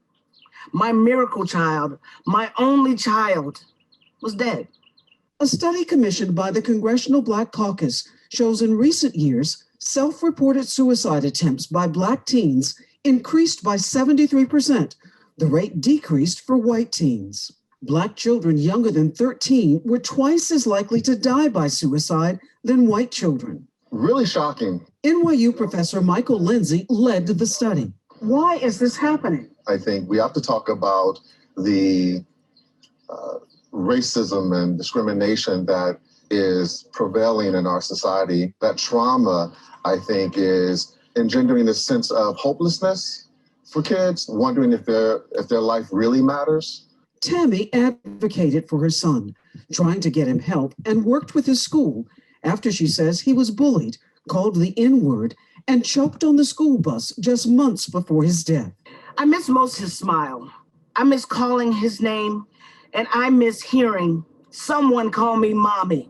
my miracle child, my only child, was dead. A study commissioned by the Congressional Black Caucus shows in recent years, self-reported suicide attempts by Black teens increased by 73%. The rate decreased for white teens. Black children younger than 13 were twice as likely to die by suicide than white children. Really shocking. NYU professor Michael Lindsay led the study. Why is this happening? I think we have to talk about the racism and discrimination that is prevailing in our society. That trauma, I think, is engendering a sense of hopelessness for kids, wondering if their life really matters. Tammy advocated for her son, trying to get him help, and worked with his school after she says he was bullied, called the N-word, and choked on the school bus just months before his death. I miss most his smile. I miss calling his name, and I miss hearing someone call me mommy.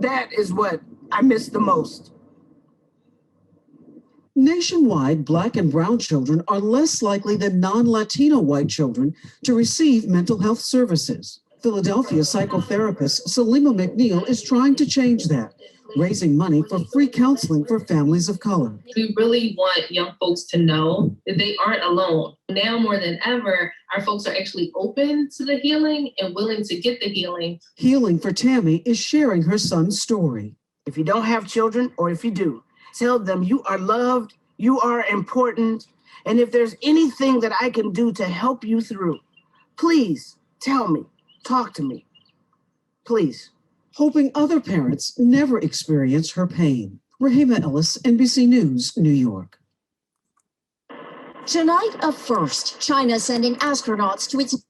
That is what I miss the most. Nationwide, Black and brown children are less likely than non-Latino white children to receive mental health services. Philadelphia psychotherapist Salima McNeil is trying to change that, raising money for free counseling for families of color. We really want young folks to know that they aren't alone. Now more than ever, our folks are actually open to the healing and willing to get the healing. Healing for Tammy is sharing her son's story. If you don't have children, or if you do, tell them you are loved, you are important, and if there's anything that I can do to help you through, please tell me, talk to me. Please. hoping other parents never experience her pain. Rahima Ellis, NBC News, New York. Tonight, a first. China sending astronauts to its...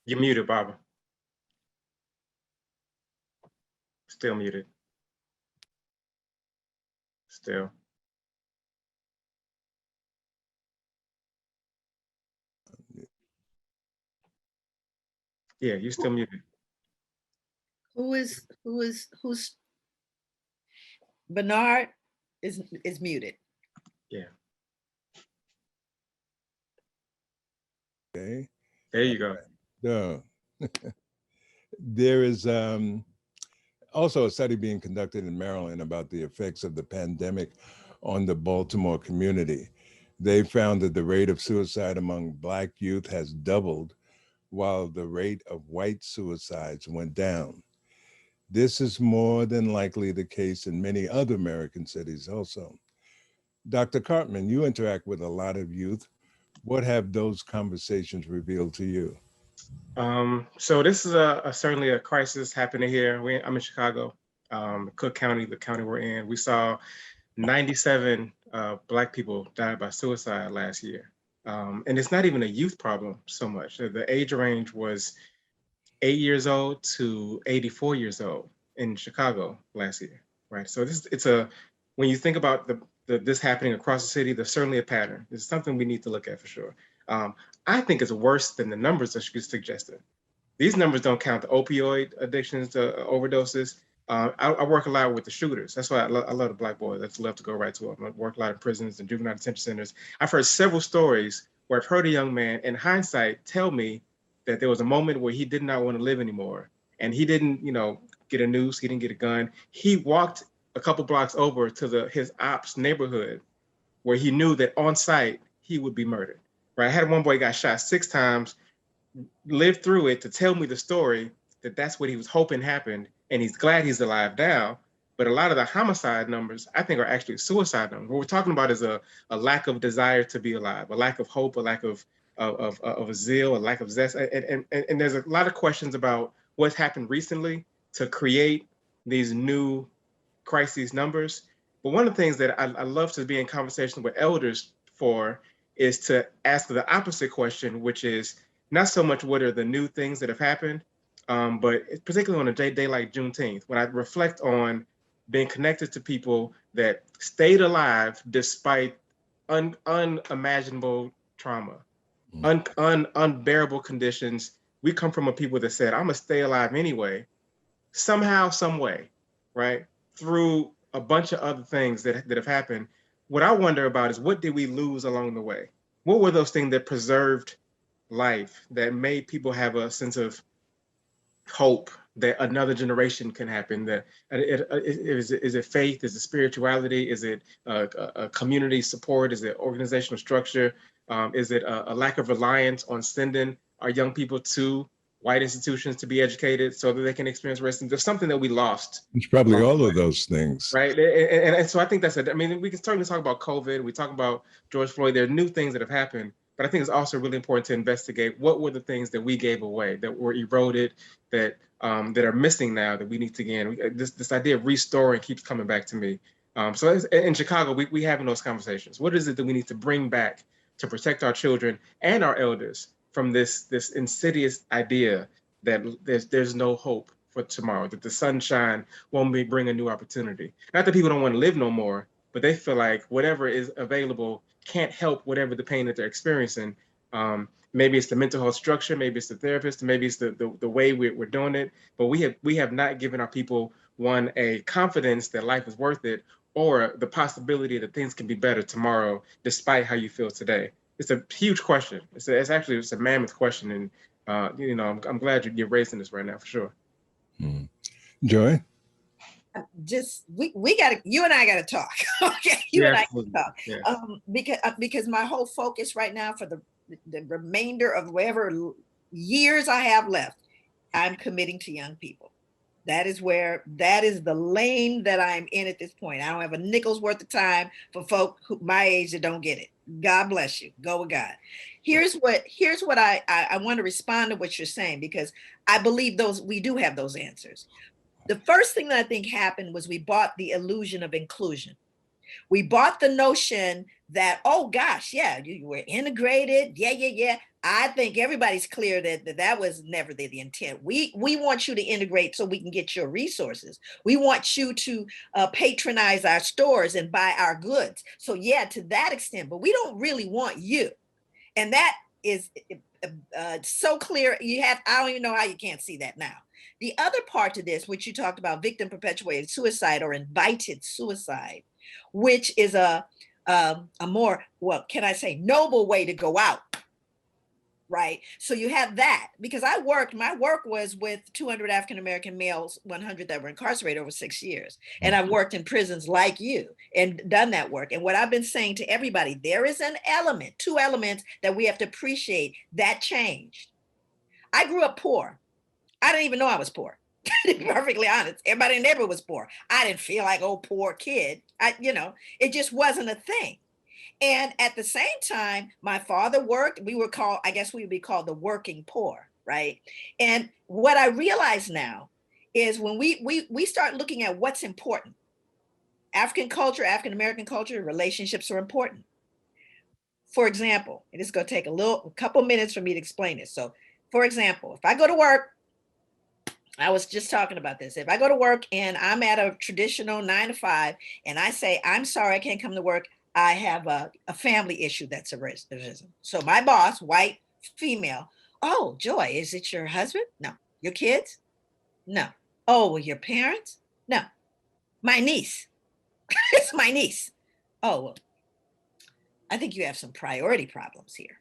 You're muted, Barbara. Still muted. Still. Yeah, you're still muted. Who's Bernard is muted. Yeah. Okay. There you go. No. There is also a study being conducted in Maryland about the effects of the pandemic on the Baltimore community. They found that the rate of suicide among Black youth has doubled, while the rate of white suicides went down. This is more than likely the case in many other American cities also. Dr. Cartman, you interact with a lot of youth. What have those conversations revealed to you? So this is certainly a crisis happening here. I'm in Chicago, Cook County, the county we're in. We saw 97 Black people died by suicide last year. And it's not even a youth problem so much. The age range was 8 years old to 84 years old in Chicago last year, right? So when you think about this happening across the city, there's certainly a pattern. It's something we need to look at for sure. I think it's worse than the numbers that you suggested. These numbers don't count the opioid addictions, the overdoses. I work a lot with the shooters. That's why I love the Black boys. I love to go right to them. I work a lot in prisons and juvenile detention centers. I've heard several stories where I've heard a young man, in hindsight, tell me that there was a moment where he did not want to live anymore. And he didn't, get a noose, he didn't get a gun. He walked a couple blocks over to his ops neighborhood where he knew that on site, he would be murdered, right? I had one boy got shot 6 times, lived through it to tell me the story that that's what he was hoping happened. And he's glad he's alive now. But a lot of the homicide numbers, I think, are actually suicide numbers. What we're talking about is a lack of desire to be alive, a lack of hope, a lack of a zeal, a lack of zest. And there's a lot of questions about what's happened recently to create these new crises numbers. But one of the things that I love to be in conversation with elders for is to ask the opposite question, which is not so much what are the new things that have happened, but particularly on a day like Juneteenth, when I reflect on being connected to people that stayed alive despite unimaginable trauma, unbearable conditions. We come from a people that said, I'm gonna stay alive anyway, somehow, some way, right? Through a bunch of other things that have happened. What I wonder about is what did we lose along the way? What were those things that preserved life, that made people have a sense of hope that another generation can happen? That is it faith? Is it spirituality? Is it a community support? Is it organizational structure? Is it a lack of reliance on sending our young people to white institutions to be educated so that they can experience racism? There's something that we lost. It's probably all of those things. Right. And so I think we can certainly talk about COVID. We talk about George Floyd. There are new things that have happened. But I think it's also really important to investigate what were the things that we gave away, that were eroded, that are missing now, that we need to gain. This idea of restoring keeps coming back to me. So in Chicago, we having those conversations. What is it that we need to bring back to protect our children and our elders from this insidious idea that there's no hope for tomorrow, that the sunshine won't bring a new opportunity? Not that people don't want to live no more, but they feel like whatever is available can't help whatever the pain that they're experiencing. Maybe it's the mental health structure, maybe it's the therapist, maybe it's the way we're doing it. But we have not given our people, one, a confidence that life is worth it, or the possibility that things can be better tomorrow, despite how you feel today. It's a huge question. It's a mammoth question, and I'm glad you're raising this right now for sure. Joy? We gotta, you and I gotta talk. Okay, you and I gotta talk. Yeah. Because my whole focus right now for the remainder of whatever years I have left, I'm committing to young people. That is the lane that I'm in at this point. I don't have a nickel's worth of time for folk my age that don't get it. God bless you. Go with God. Here's what I want to respond to what you're saying, because I believe we do have those answers. The first thing that I think happened was we bought the illusion of inclusion. We bought the notion that, oh gosh, yeah, you were integrated. Yeah. I think everybody's clear that was never the intent. We want you to integrate so we can get your resources. We want you to patronize our stores and buy our goods. So yeah, to that extent, but we don't really want you. And that is so clear. I don't even know how you can't see that now. The other part to this, which you talked about, victim perpetuated suicide or invited suicide, which is a more, what can I say, noble way to go out, right? So you have that, because my work was with 200 African-American males, 100 that were incarcerated over 6 years. And I've worked in prisons like you and done that work. And what I've been saying to everybody, there is two elements that we have to appreciate that changed. I grew up poor. I didn't even know I was poor. To be perfectly honest, everybody in the neighborhood was poor. I didn't feel like, oh, poor kid. It just wasn't a thing. And at the same time, my father worked. We would be called the working poor, right? And what I realize now is when we start looking at what's important, African culture, African American culture, relationships are important. For example, and it's going to take a couple minutes for me to explain this. So, for example, if I go to work, I was just talking about this. If I go to work and I'm at a traditional 9 to 5 and I say, I'm sorry, I can't come to work, I have a family issue that's arisen. So my boss, white, female, oh, Joy, is it your husband? No. Your kids? No. Oh, well, your parents? No. My niece. It's my niece. Oh, well, I think you have some priority problems here,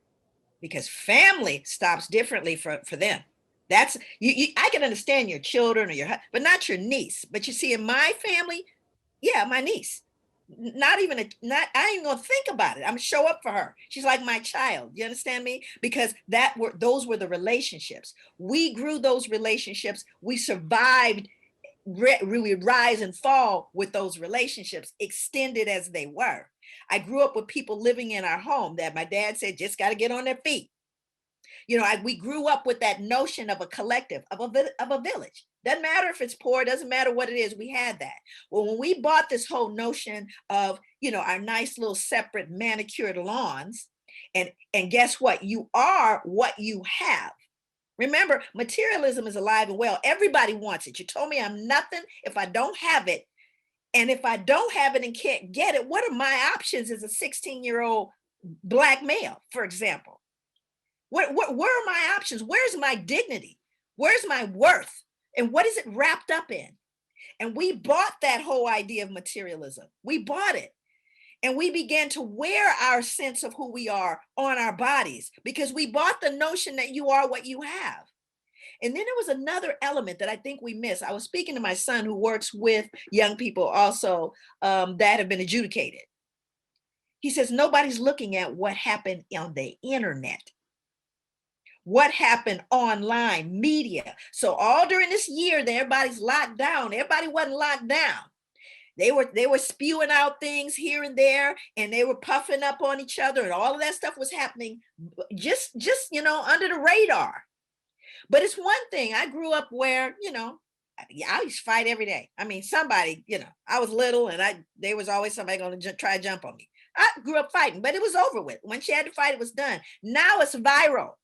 because family stops differently for them. That's I can understand your children or but not your niece. But you see, in my family, yeah, my niece. I ain't even gonna think about it. I'm gonna show up for her. She's like my child. You understand me? Because those were the relationships. We grew those relationships. We survived. We would rise and fall with those relationships, extended as they were. I grew up with people living in our home that my dad said just got to get on their feet. We grew up with that notion of a collective, of a village. Doesn't matter if it's poor, doesn't matter what it is, we had that. Well, when we bought this whole notion of, our nice little separate manicured lawns, and guess what? You are what you have. Remember, materialism is alive and well. Everybody wants it. You told me I'm nothing if I don't have it. And if I don't have it and can't get it, what are my options as a 16-year-old Black male, for example? Where are my options? Where's my dignity? Where's my worth? And what is it wrapped up in? And we bought that whole idea of materialism. We bought it. And we began to wear our sense of who we are on our bodies, because we bought the notion that you are what you have. And then there was another element that I think we missed. I was speaking to my son who works with young people also that have been adjudicated. He says, nobody's looking at what happened on the internet. What happened online, media. So all during this year that everybody's locked down, everybody wasn't locked down. They were spewing out things here and there, and they were puffing up on each other, and all of that stuff was happening just under the radar. But it's one thing. I grew up where, I used to fight every day. I mean, somebody, I was little and there was always somebody going to try to jump on me. I grew up fighting, but it was over with. When she had to fight, it was done. Now it's viral.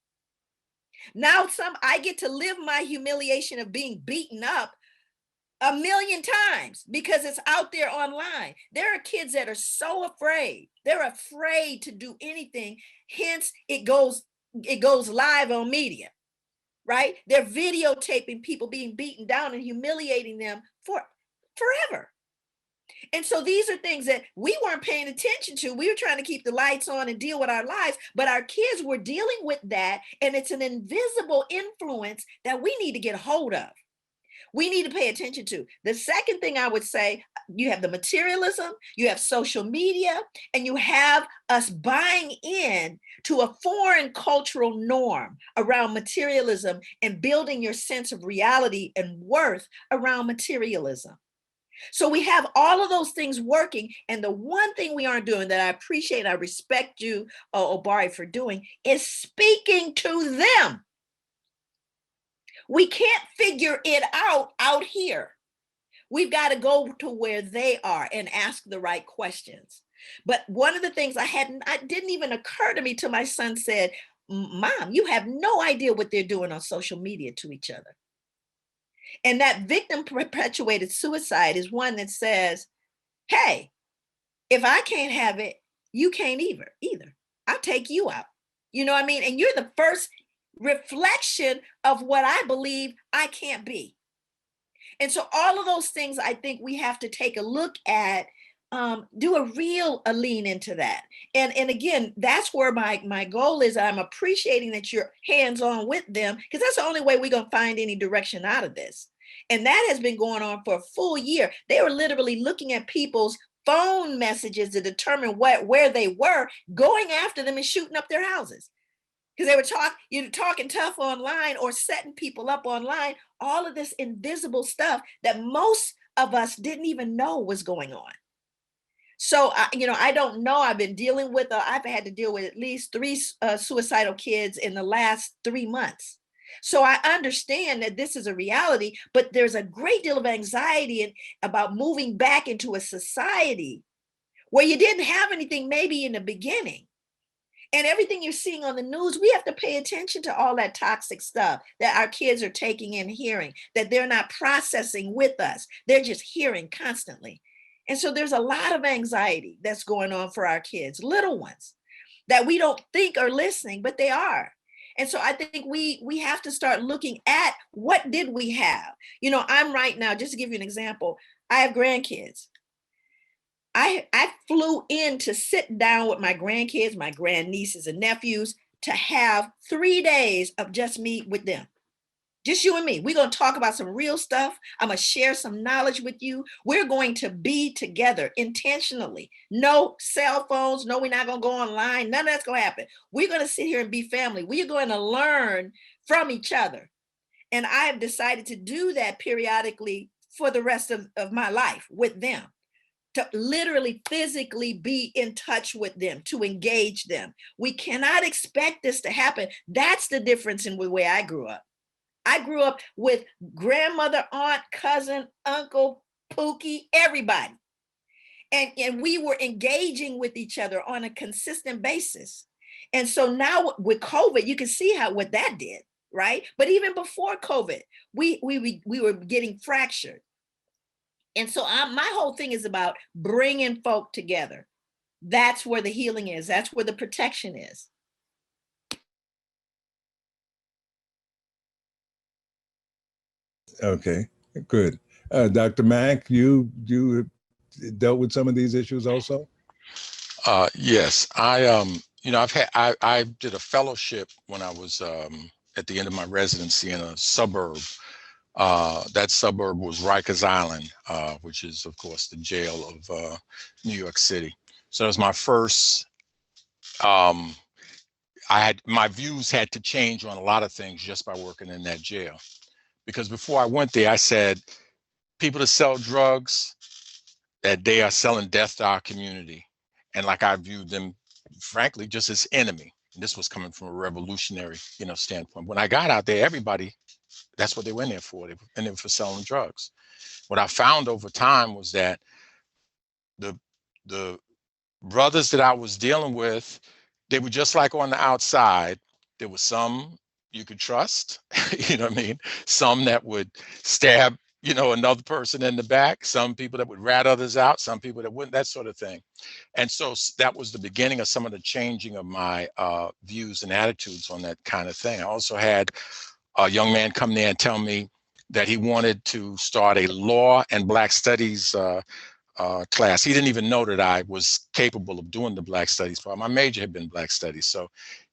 Now I get to live my humiliation of being beaten up 1,000,000 times because it's out there online. There are kids that are so afraid. They're afraid to do anything. Hence, it goes live on media, right? They're videotaping people being beaten down and humiliating them forever. And so these are things that we weren't paying attention to. We were trying to keep the lights on and deal with our lives, but our kids were dealing with that. And it's an invisible influence that we need to get a hold of. we need to pay attention to. The second thing I would say, you have the materialism, you have social media, and you have us buying in to a foreign cultural norm around materialism and building your sense of reality and worth around materialism. So we have all of those things working. And the one thing we aren't doing that I appreciate, I respect you, Obari, for doing, is speaking to them. We can't figure it out here. We've got to go to where they are and ask the right questions. But one of the things I didn't even occur to me till my son said, Mom, you have no idea what they're doing on social media to each other. And that victim perpetuated suicide is one that says, hey, if I can't have it, you can't either. I'll take you out. You know what I mean? And you're the first reflection of what I believe I can't be. And so all of those things, I think we have to take a look at, do a lean into that. And again, that's where my goal is. I'm appreciating that you're hands-on with them, because that's the only way we're going to find any direction out of this. And that has been going on for a full year. They were literally looking at people's phone messages to determine where they were, going after them and shooting up their houses. Because they were talking tough online or setting people up online, all of this invisible stuff that most of us didn't even know was going on. So, I don't know. I've been dealing with, I've had to deal with at least 3 suicidal kids in the last 3 months. So I understand that this is a reality, but there's a great deal of anxiety about moving back into a society where you didn't have anything maybe in the beginning. And everything you're seeing on the news, we have to pay attention to all that toxic stuff that our kids are taking in, hearing, that they're not processing with us. They're just hearing constantly. And so there's a lot of anxiety that's going on for our kids, little ones, that we don't think are listening, but they are. And so I think we have to start looking at, what did we have? I'm right now, just to give you an example, I have grandkids. I flew in to sit down with my grandkids, my grandnieces and nephews, to have 3 days of just me with them. Just you and me. We're going to talk about some real stuff. I'm going to share some knowledge with you. We're going to be together intentionally. No cell phones. No, we're not going to go online. None of that's going to happen. We're going to sit here and be family. We're going to learn from each other. And I have decided to do that periodically for the rest of my life with them. To literally physically be in touch with them, to engage them. We cannot expect this to happen. That's the difference in the way I grew up. I grew up with grandmother, aunt, cousin, uncle, Pookie, everybody. And we were engaging with each other on a consistent basis. And so now with COVID, you can see what that did, right? But even before COVID, we were getting fractured. And so my whole thing is about bringing folk together. That's where the healing is. That's where the protection is. Okay, good. Dr. Mack, you dealt with some of these issues also? Yes, I did a fellowship when I was at the end of my residency in a suburb. That suburb was Rikers Island, which is, of course, the jail of New York City. So it was my first, my views had to change on a lot of things just by working in that jail. Because before I went there, I said, people that sell drugs, that they are selling death to our community. And like I viewed them, frankly, just as enemy. And this was coming from a revolutionary, standpoint. When I got out there, everybody, that's what they went there for. They were in there for selling drugs. What I found over time was that the brothers that I was dealing with, they were just like on the outside. There were some you could trust, you know what I mean? Some that would stab, another person in the back, some people that would rat others out, some people that wouldn't, that sort of thing. And so that was the beginning of some of the changing of my views and attitudes on that kind of thing. I also had a young man come there and tell me that he wanted to start a law and Black studies class. He didn't even know that I was capable of doing the Black studies part. My major had been Black studies. So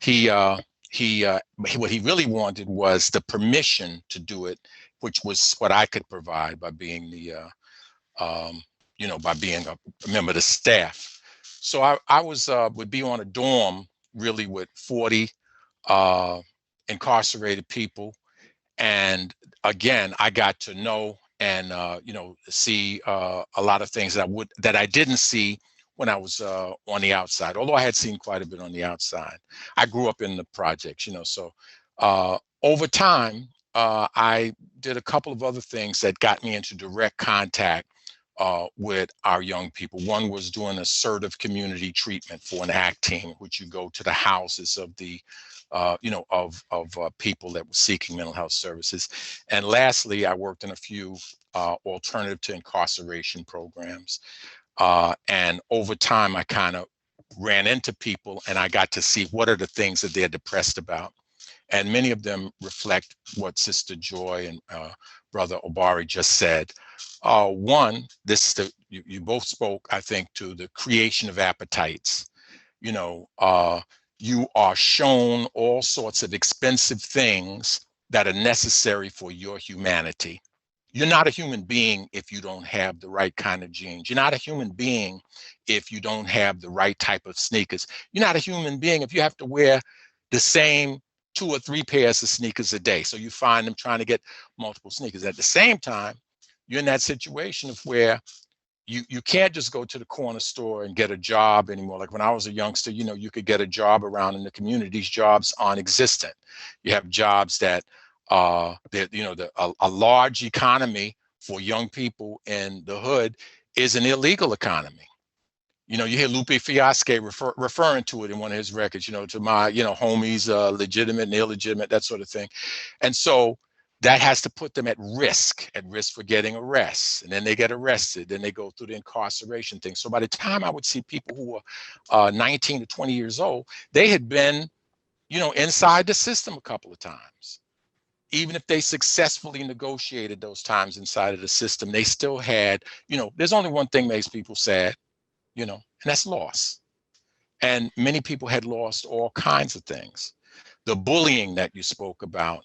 what he really wanted was the permission to do it which was what I could provide by being by being a member of the staff. So I would be on a dorm really with 40 incarcerated people. And again, I got to know and see a lot of things that I didn't see when I was on the outside, although I had seen quite a bit on the outside. I grew up in the projects, so over time, I did a couple of other things that got me into direct contact with our young people. One was doing assertive community treatment for an ACT team, which you go to the houses of the people that were seeking mental health services. And lastly, I worked in a few alternative to incarceration programs. And over time, I kind of ran into people and I got to see what are the things that they're depressed about. And many of them reflect what Sister Joy and Brother Obari just said. One, you both spoke, I think, to the creation of appetites. You are shown all sorts of expensive things that are necessary for your humanity. You're not a human being if you don't have the right kind of jeans. You're not a human being if you don't have the right type of sneakers. You're not a human being if you have to wear the same 2 or 3 pairs of sneakers a day. So you find them trying to get multiple sneakers. At the same time, you're in that situation of where you can't just go to the corner store and get a job anymore. Like when I was a youngster, you could get a job around in the community. These jobs aren't existent. You have jobs that a large economy for young people in the hood is an illegal economy. You hear Lupe Fiasco referring to it in one of his records, to my, homies, legitimate and illegitimate, that sort of thing. And so that has to put them at risk for getting arrests. And then they get arrested, then they go through the incarceration thing. So by the time I would see people who were 19 to 20 years old, they had been, inside the system a couple of times. Even if they successfully negotiated those times inside of the system, they still had, there's only one thing makes people sad, and that's loss. And many people had lost all kinds of things. The bullying that you spoke about,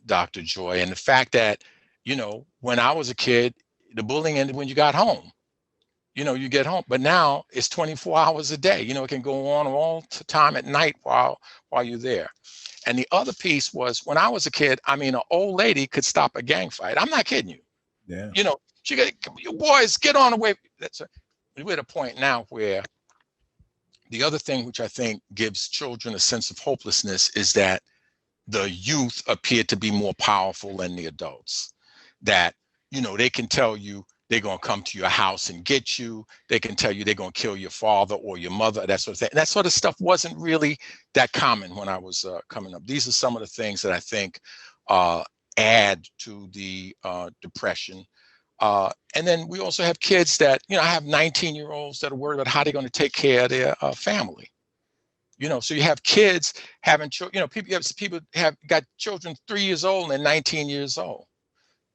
Dr. Joy, and the fact that, when I was a kid, the bullying ended when you got home. You get home, but now it's 24 hours a day. It can go on all the time at night while you're there. And the other piece was when I was a kid, an old lady could stop a gang fight. I'm not kidding you. Yeah. She got, you boys, get on the way. We're at a point now where the other thing which I think gives children a sense of hopelessness is that the youth appear to be more powerful than the adults. That, they can tell you they're going to come to your house and get you. They can tell you they're going to kill your father or your mother, that sort of thing. And that sort of stuff wasn't really that common when I was coming up. These are some of the things that I think add to the depression. And then we also have kids that, I have 19-year-olds that are worried about how they're going to take care of their family. So you have kids having children, people have got children 3 years old and they're 19 years old.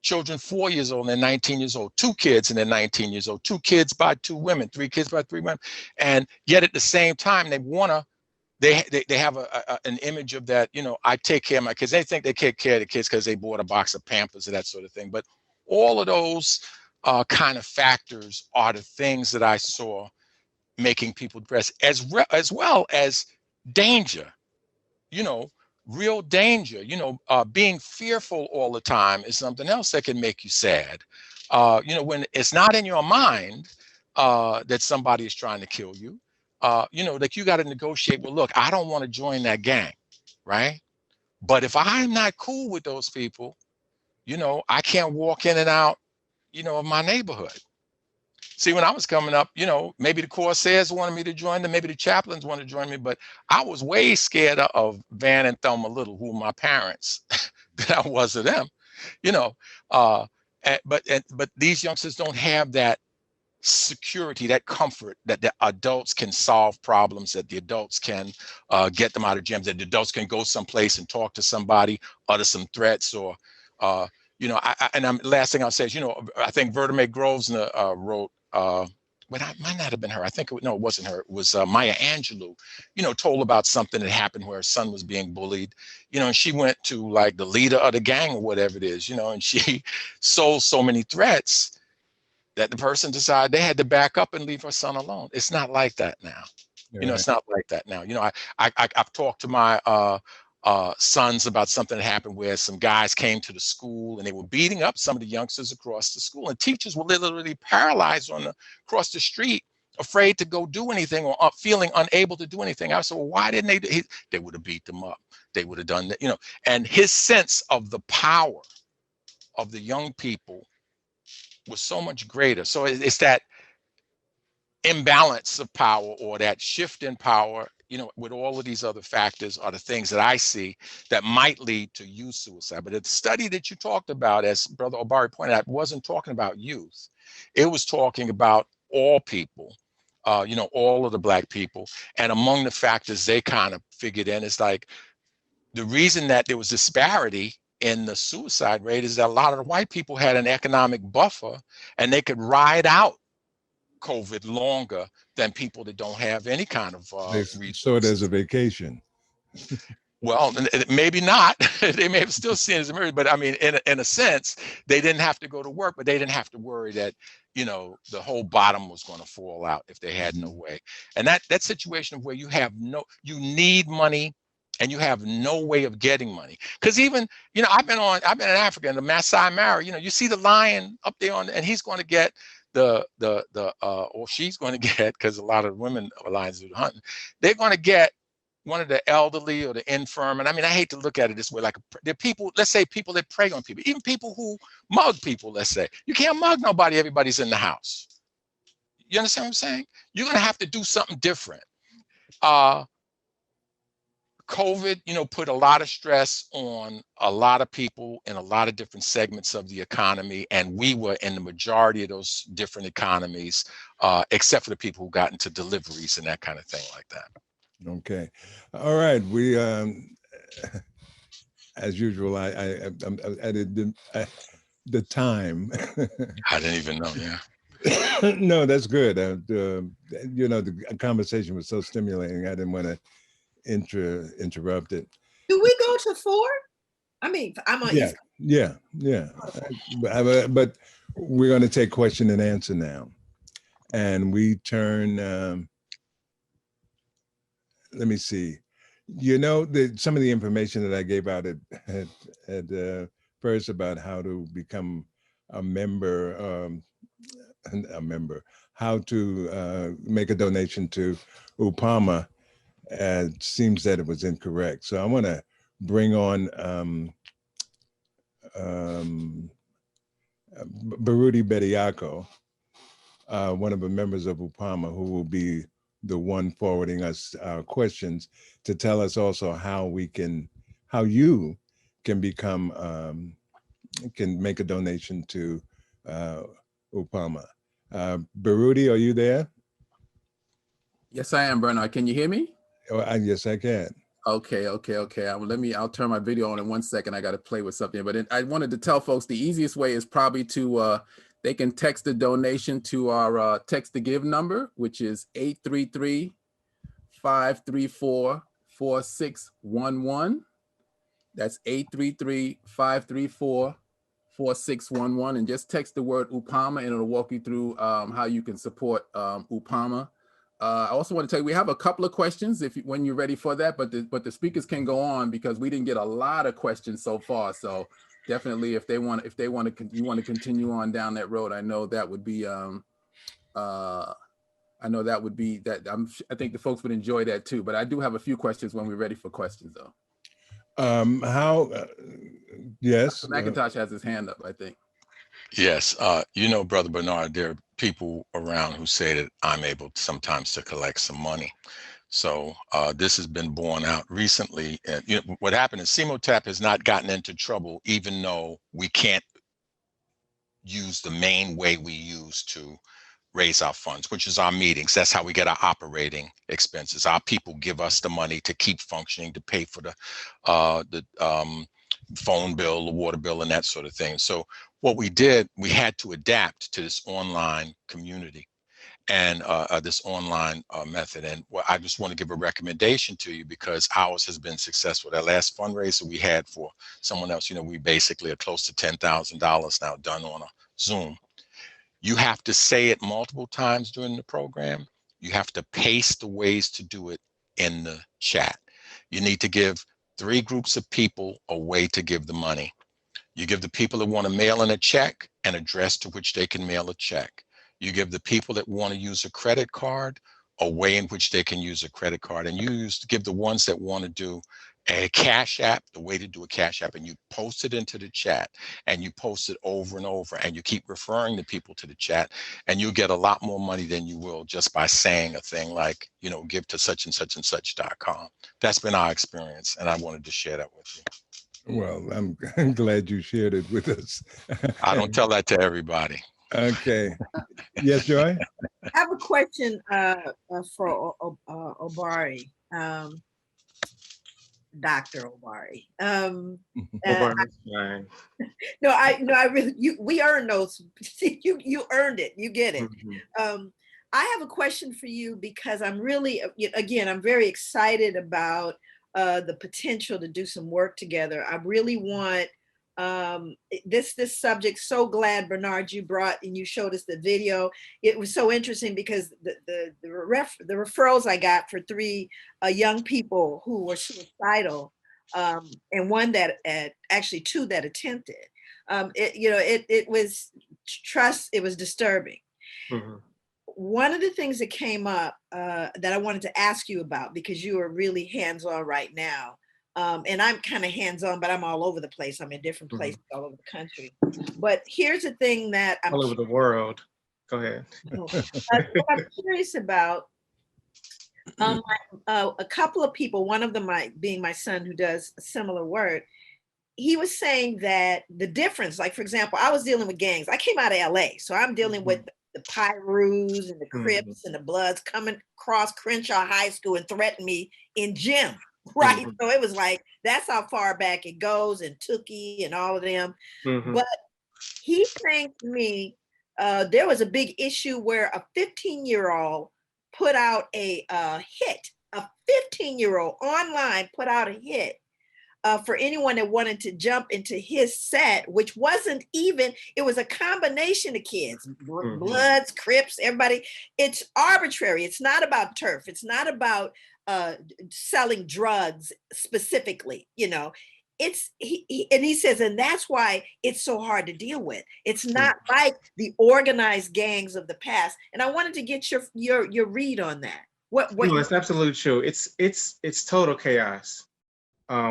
Children 4 years old and they're 19 years old. 2 kids and they're 19 years old. 2 kids by 2 women. 3 kids by 3 women. And yet at the same time, they have an image of that, I take care of my kids. They think they take care of the kids because they bought a box of Pampers or that sort of thing. But all of those kind of factors are the things that I saw making people depressed, as well as danger, real danger, being fearful all the time is something else that can make you sad. When it's not in your mind that somebody is trying to kill you, that you got to negotiate, well, look, I don't want to join that gang, right? But if I'm not cool with those people, I can't walk in and out, of my neighborhood. See, when I was coming up, maybe the Corsairs wanted me to join them, maybe the Chaplains wanted to join me, but I was way scared of Van and Thelma Little, who were my parents, than I was of them, but these youngsters don't have that security, that comfort that the adults can solve problems, that the adults can get them out of jams, that the adults can go someplace and talk to somebody, utter some threats, or last thing I'll say is, I think Vertimer Groves wrote but it might not have been her. I think, no, it wasn't her. It was Maya Angelou, told about something that happened where her son was being bullied, and she went to like the leader of the gang or whatever it is, and she sold so many threats that the person decided they had to back up and leave her son alone. It's not like that now. Right. It's not like that now. I've talked to my sons about something that happened where some guys came to the school and they were beating up some of the youngsters across the school, and teachers were literally paralyzed across the street, afraid to go do anything or feeling unable to do anything. I said, well, why didn't they? They would have beat them up. They would have done that, and his sense of the power of the young people was so much greater. So it's that imbalance of power, or that shift in power, with all of these other factors, are the things that I see that might lead to youth suicide. But the study that you talked about, as Brother Obari pointed out, wasn't talking about youth. It was talking about all people, all of the Black people. And among the factors they kind of figured in is like the reason that there was disparity in the suicide rate is that a lot of the white people had an economic buffer and they could ride out COVID longer than people that don't have any kind of They saw it as a vacation. Well, maybe not. They may have still seen it as a miracle, but I mean, in a sense, they didn't have to go to work, but they didn't have to worry that, the whole bottom was going to fall out if they had no way. And that situation of where you need money and you have no way of getting money. Because even, I've been in Africa, in the Maasai Mara, you see the lion up there and he's going to get or she's going to get, because a lot of women lions do hunting, they're going to get one of the elderly or the infirm. And I mean, I hate to look at it this way, like there are people, let's say people that prey on people, even people who mug people, let's say. You can't mug nobody, everybody's in the house. You understand what I'm saying? You're going to have to do something different. COVID, put a lot of stress on a lot of people in a lot of different segments of the economy. And we were in the majority of those different economies, except for the people who got into deliveries and that kind of thing like that. Okay. All right. We, as usual, I added the time. I didn't even know, yeah. No, that's good. The conversation was so stimulating. I didn't want to interrupt it. Do we go to 4? I mean, I'm on. Yeah. But we're going to take question and answer now, and we turn. Let me see. Some of the information that I gave out at first about how to become a member, how to make a donation to UPAMA. It seems that it was incorrect. So I want to bring on Baruti Bediako, one of the members of UPAMA, who will be the one forwarding us questions to tell us also how you can become, can make a donation to UPAMA. Baruti, are you there? Yes, I am, Bernard. Can you hear me? Oh, yes, I can. Okay. I'll turn my video on in 1 second. I got to play with something, but I wanted to tell folks the easiest way is probably to, they can text a donation to our text to give number, which is 833-534-4611. That's 833-534-4611. And just text the word UPAMA and it'll walk you through how you can support UPAMA. I also want to tell you, we have a couple of questions when you're ready for that, but the speakers can go on because we didn't get a lot of questions so far. So definitely, if you want to continue on down that road, I know that would be, I think the folks would enjoy that too. But I do have a few questions when we're ready for questions, though. Yes. McIntosh has his hand up, I think. Yes, Brother Bernard, there are people around who say that I'm able sometimes to collect some money. So this has been borne out recently. And what happened is CMOTAP has not gotten into trouble, even though we can't use the main way we use to raise our funds, which is our meetings. That's how we get our operating expenses. Our people give us the money to keep functioning, to pay for the phone bill, the water bill, and that sort of thing. So what we did, we had to adapt to this online community. and this online method. And I just want to give a recommendation to you because ours has been successful. That last fundraiser we had for someone else, we basically are close to $10,000 now done on a Zoom. You have to say it multiple times during the program. You have to paste the ways to do it in the chat. You need to give 3 groups of people a way to give the money. You give the people that want to mail in a check an address to which they can mail a check. You give the people that want to use a credit card a way in which they can use a credit card. And you give the ones that want to do a Cash App the way to do a Cash App, and you post it into the chat, and you post it over and over, and you keep referring the people to the chat, and you get a lot more money than you will just by saying a thing like, give to such and such.com. That's been our experience, and I wanted to share that with you. Well, I'm glad you shared it with us. I don't tell that to everybody. Okay. Yes, Joy? I have a question for Obari, Dr. Obari. No, I really, we earned those. You earned it. You get it. I have a question for you because I'm really, again, I'm very excited about the potential to do some work together. I really want this subject. So glad, Bernard, you brought and you showed us the video. It was so interesting because the referrals I got for 3 young people who were suicidal, and one that actually 2 that attempted. It was it was disturbing. One of the things that came up that I wanted to ask you about, because you are really hands-on right now, and I'm kind of hands-on, but I'm all over the place. I'm in different places all over the country. But here's the thing that I'm all over the world. Go ahead. What I'm curious about, a couple of people, one of them being my son who does similar work, he was saying that the difference, like, for example, I was dealing with gangs. I came out of LA, so I'm dealing with the Pyrus and the Crips and the Bloods coming across Crenshaw High School and threatened me in gym, right? So it was like, that's how far back it goes, and Tookie and all of them. But he's saying to me, there was a big issue where a 15-year-old put out a hit. A 15-year-old online put out a hit for anyone that wanted to jump into his set, which wasn't even, it was a combination of kids, Bloods, Crips, everybody. It's arbitrary. It's not about turf. It's not about selling drugs specifically, and he says, and that's why it's so hard to deal with. It's not like the organized gangs of the past. And I wanted to get your read on that. No, it's absolutely true. It's total chaos.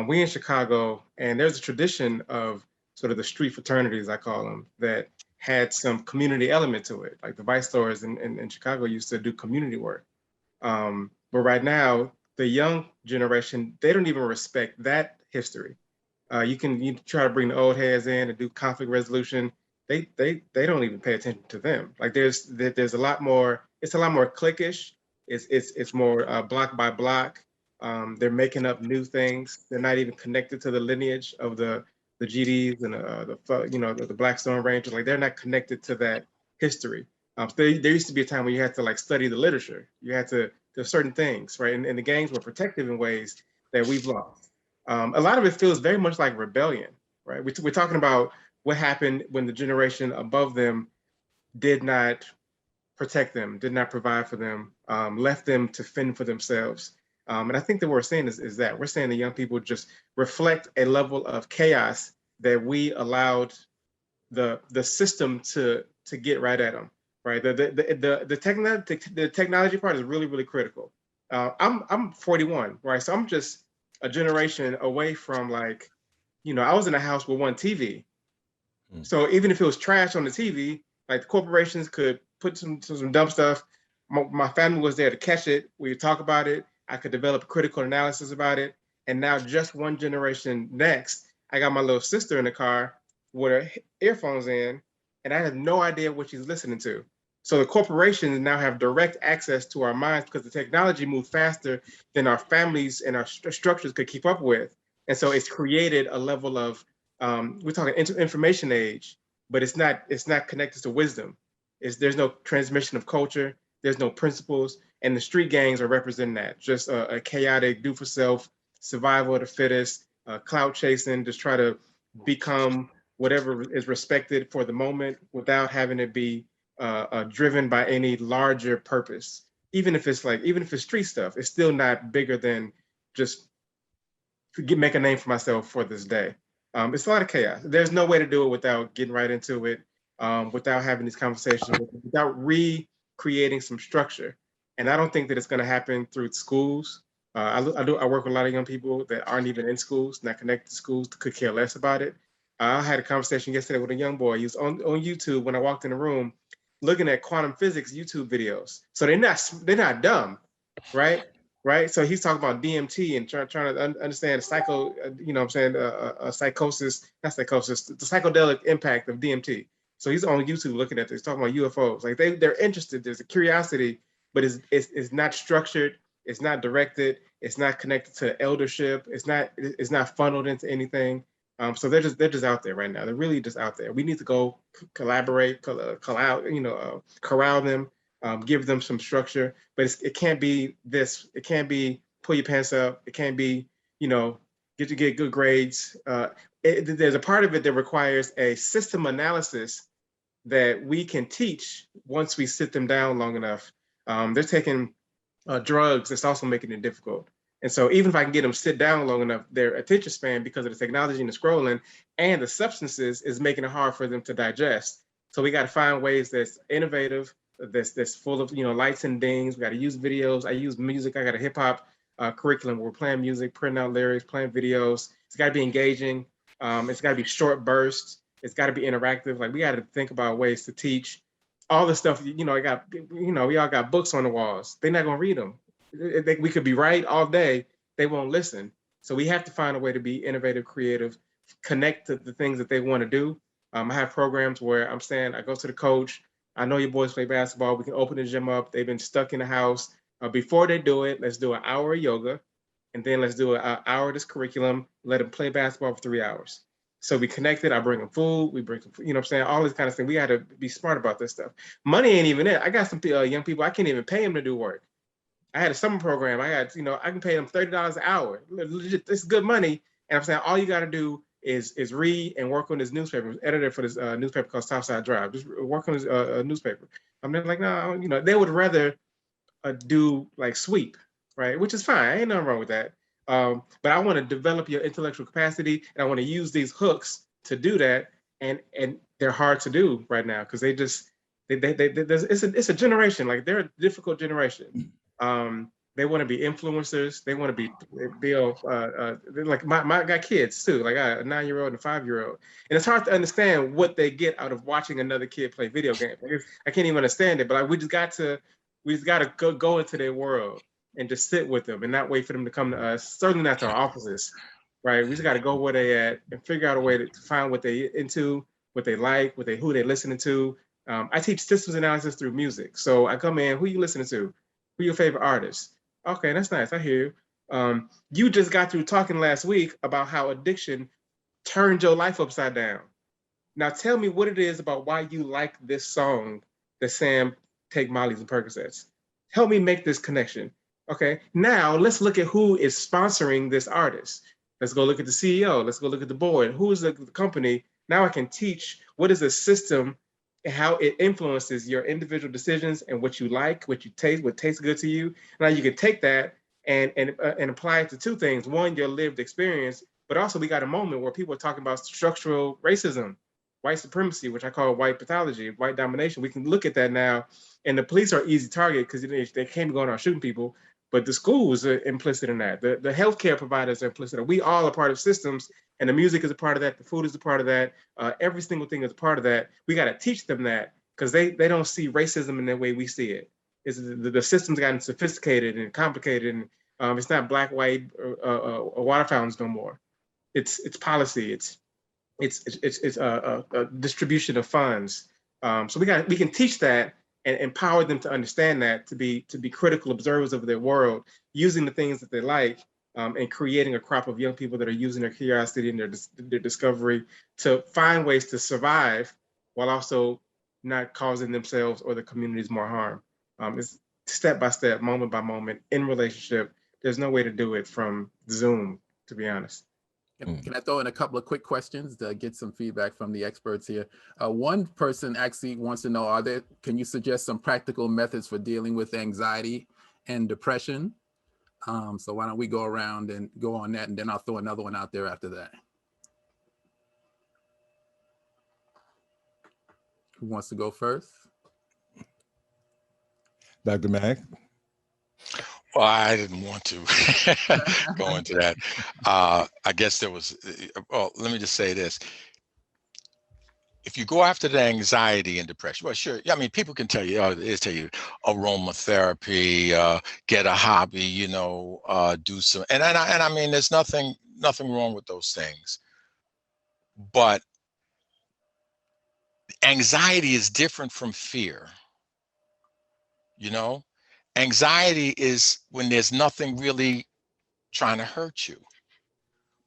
We in Chicago, and there's a tradition of sort of the street fraternities, I call them, that had some community element to it. Like the Vice stores in Chicago used to do community work. But right now, the young generation, they don't even respect that history. You try to bring the old heads in and do conflict resolution. They don't even pay attention to them. Like there's a lot more. It's a lot more cliquish. It's more block by block. They're making up new things. They're not even connected to the lineage of the GDs and the Blackstone Rangers. Like they're not connected to that history. So there used to be a time when you had to like study the literature. You had to, there's certain things, right? And the gangs were protective in ways that we've lost. A lot of it feels very much like rebellion, right? We're talking about what happened when the generation above them did not protect them, did not provide for them, left them to fend for themselves. And I think that what we're saying is that we're saying the young people just reflect a level of chaos that we allowed the system to get right at them, right? The technology part is really, really critical. I'm 41, right? So I'm just a generation away from like, I was in a house with one TV. So even if it was trash on the TV, like the corporations could put some dumb stuff. My family was there to catch it. We would talk about it. I could develop critical analysis about it. And now just one generation next, I got my little sister in the car with her earphones in, and I have no idea what she's listening to. So the corporations now have direct access to our minds because the technology moved faster than our families and our structures could keep up with. And so it's created a level of, we're talking information age, but it's not connected to wisdom. There's no transmission of culture. There's no principles. And the street gangs are representing that. Just a chaotic, do for self, survival of the fittest, clout chasing, just try to become whatever is respected for the moment without having to be driven by any larger purpose. Even if it's street stuff, it's still not bigger than just make a name for myself for this day. It's a lot of chaos. There's no way to do it without getting right into it, without having these conversations, without recreating some structure. And I don't think that it's going to happen through schools. I work with a lot of young people that aren't even in schools, not connected to schools, could care less about it. I had a conversation yesterday with a young boy. He was on YouTube when I walked in the room, looking at quantum physics YouTube videos. So they're not dumb, right? Right. So he's talking about DMT and trying to understand psychosis, not psychosis, the psychedelic impact of DMT. So he's on YouTube looking at this, talking about UFOs. Like they're interested. There's a curiosity, but it's not structured. It's not directed. It's not connected to eldership. It's not funneled into anything. So they're just out there right now. They're really just out there. We need to go collaborate, corral them, give them some structure. But it can't be this. It can't be pull your pants up. It can't be get good grades. There's a part of it that requires a system analysis that we can teach once we sit them down long enough. They're taking drugs. It's also making it difficult. And so even if I can get them sit down long enough, their attention span, because of the technology and the scrolling and the substances, is making it hard for them to digest. So we got to find ways that's innovative, that's full of lights and dings. We got to use videos. I use music. I got a hip hop curriculum where we're playing music, printing out lyrics, playing videos. It's got to be engaging. It's got to be short bursts. It's got to be interactive. Like we got to think about ways to teach all the stuff. We all got books on the walls. They're not gonna read them. We could be right all day. They won't listen. So we have to find a way to be innovative, creative, connect to the things that they want to do. I have programs where I'm saying, I go to the coach. I know your boys play basketball. We can open the gym up. They've been stuck in the house. Before they do it, let's do an hour of yoga. And then let's do an hour of this curriculum. Let them play basketball for 3 hours. So we connected. I bring them food. We bring them, all this kind of thing. We got to be smart about this stuff. Money ain't even it. I got some young people, I can't even pay them to do work. I had a summer program. I can pay them $30 an hour. Legit, this is good money. And I'm saying all you got to do is read and work on this newspaper. Editor for this newspaper called Southside Drive. Just work on this newspaper. I'm like, no, they would rather do like sweep, right? Which is fine. Ain't nothing wrong with that. But I want to develop your intellectual capacity, and I want to use these hooks to do that. And they're hard to do right now because it's a generation. Like they're a difficult generation. They want to be influencers. They want to be like I got kids too. Like I got a 9-year-old and a 5-year-old, and it's hard to understand what they get out of watching another kid play video games. I can't even understand it. But we just got to go into their world and just sit with them and not wait for them to come to us. Certainly not to our offices, right? We just got to go where they at and figure out a way to find what they into, what they like, who they listening to. I teach systems analysis through music. So I come in, who you listening to? Who your favorite artists? Okay, that's nice. I hear you. You just got through talking last week about how addiction turned your life upside down. Now tell me what it is about why you like this song that Sam take Molly's and Percocets. Help me make this connection. Okay, now let's look at who is sponsoring this artist. Let's go look at the CEO. Let's go look at the board. Who is the company? Now I can teach what is the system and how it influences your individual decisions and what you like, what you taste, what tastes good to you. Now you can take that and apply it to two things. One, your lived experience, but also we got a moment where people are talking about structural racism, white supremacy, which I call white pathology, white domination. We can look at that now, and the police are an easy target because they can't be going around shooting people. But the schools are implicit in that. The healthcare providers are implicit. We all are part of systems, and the music is a part of that. The food is a part of that. Every single thing is a part of that. We got to teach them that because they don't see racism in the way we see it. The system's gotten sophisticated and complicated, and it's not black, white, or water fountains no more. It's policy. It's a distribution of funds. So we can teach that and empower them to understand that, to be critical observers of their world, using the things that they like, and creating a crop of young people that are using their curiosity and their discovery to find ways to survive while also not causing themselves or the communities more harm. It's step by step, moment by moment, in relationship. There's no way to do it from Zoom, to be honest. Can I throw in a couple of quick questions to get some feedback from the experts here? One person actually wants to know, can you suggest some practical methods for dealing with anxiety and depression? So why don't we go around and go on that, and then I'll throw another one out there after that. Who wants to go first? Dr. Mack? Well, I didn't want to go into that. I guess there was, well, let me just say this. If you go after the anxiety and depression, well, sure. I mean, people can tell you, aromatherapy, get a hobby, do some, and I mean, there's nothing wrong with those things. But anxiety is different from fear. Anxiety is when there's nothing really trying to hurt you.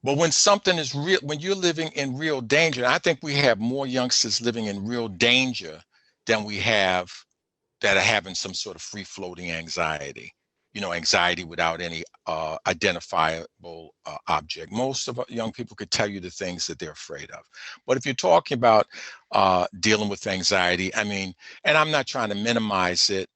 But when something is real, when you're living in real danger, I think we have more youngsters living in real danger than we have that are having some sort of free-floating anxiety, anxiety without any identifiable object. Most of young people could tell you the things that they're afraid of. But if you're talking about dealing with anxiety, I mean, and I'm not trying to minimize it,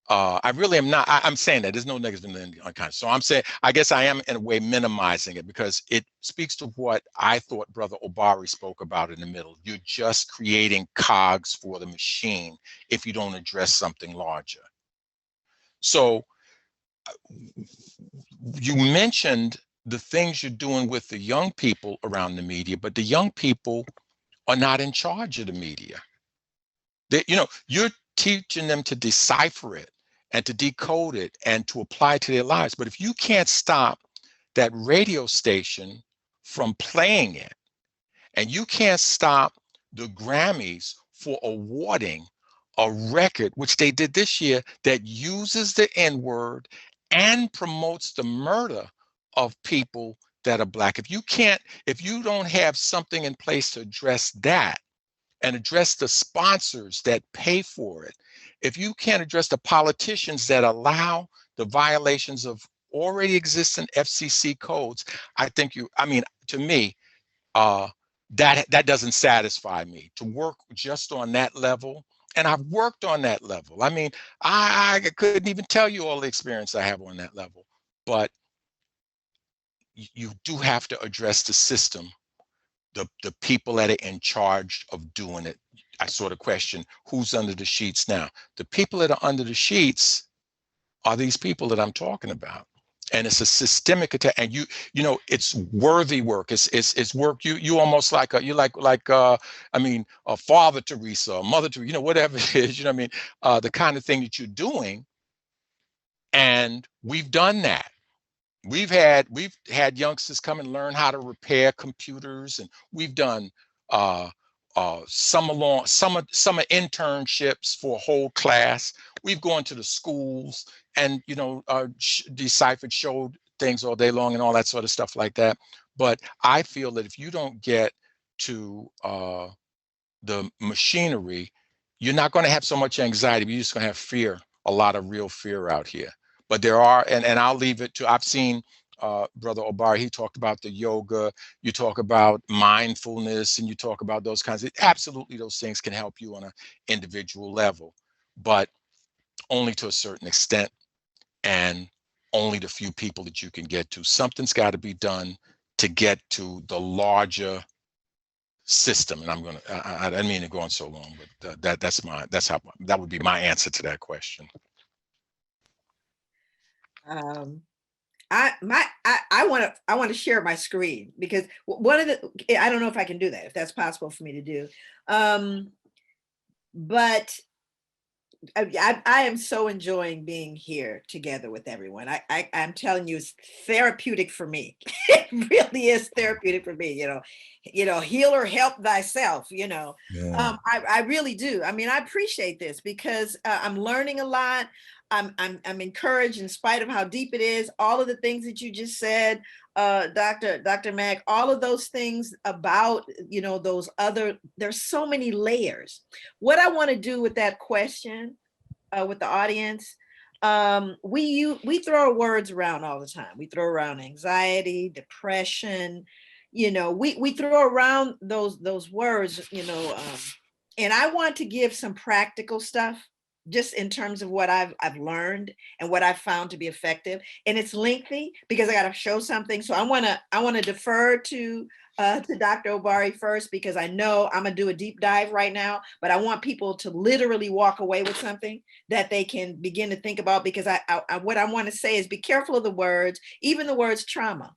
I really am not. I'm saying that there's no negative in the unconscious. So I'm saying, I guess I am in a way minimizing it because it speaks to what I thought Brother Obari spoke about in the middle. You're just creating cogs for the machine if you don't address something larger. So you mentioned the things you're doing with the young people around the media, but the young people are not in charge of the media. You're teaching them to decipher it and to decode it and to apply it to their lives. But if you can't stop that radio station from playing it, and you can't stop the Grammys for awarding a record, which they did this year, that uses the N-word and promotes the murder of people that are Black. If you don't have something in place to address that, and address the sponsors that pay for it, if you can't address the politicians that allow the violations of already existing FCC codes, to me, that doesn't satisfy me to work just on that level. And I've worked on that level. I mean, I couldn't even tell you all the experience I have on that level, but you do have to address the system. The people that are in charge of doing it. I sort of question who's under the sheets now. The people that are under the sheets are these people that I'm talking about. And it's a systemic attack. And it's worthy work. It's work you almost like a Father Teresa, or Mother Teresa, whatever it is, the kind of thing that you're doing. And we've done that. We've had youngsters come and learn how to repair computers, and we've done summer internships for a whole class. We've gone to the schools and deciphered, showed things all day long and all that sort of stuff like that. But I feel that if you don't get to the machinery, you're not going to have so much anxiety, but you're just going to have fear, a lot of real fear out here. But there are, and I'll leave it to, I've seen Brother Obari, he talked about the yoga, you talk about mindfulness, and you talk about those kinds of, absolutely those things can help you on an individual level, but only to a certain extent, and only the few people that you can get to. Something's got to be done to get to the larger system. And I didn't mean to go on so long, but that would be my answer to that question. I want to share my screen, because one of the, I don't know if I can do that, if that's possible for me to do. But I am so enjoying being here together with everyone. I'm telling you, it's therapeutic for me. It really is therapeutic for me, heal or help thyself, Yeah. I really do. I mean, I appreciate this because I'm learning a lot. I'm encouraged in spite of how deep it is. All of the things that you just said, Dr. Mack, all of those things about, there's so many layers. What I want to do with that question, with the audience. We throw words around all the time. We throw around anxiety, depression, we throw around those words, and I want to give some practical stuff just in terms of what I've learned and what I've found to be effective. And it's lengthy because I got to show something. So I want to defer to Dr. Obari first, because I know I'm gonna do a deep dive right now, but I want people to literally walk away with something that they can begin to think about, because what I want to say is be careful of the words, even the words trauma,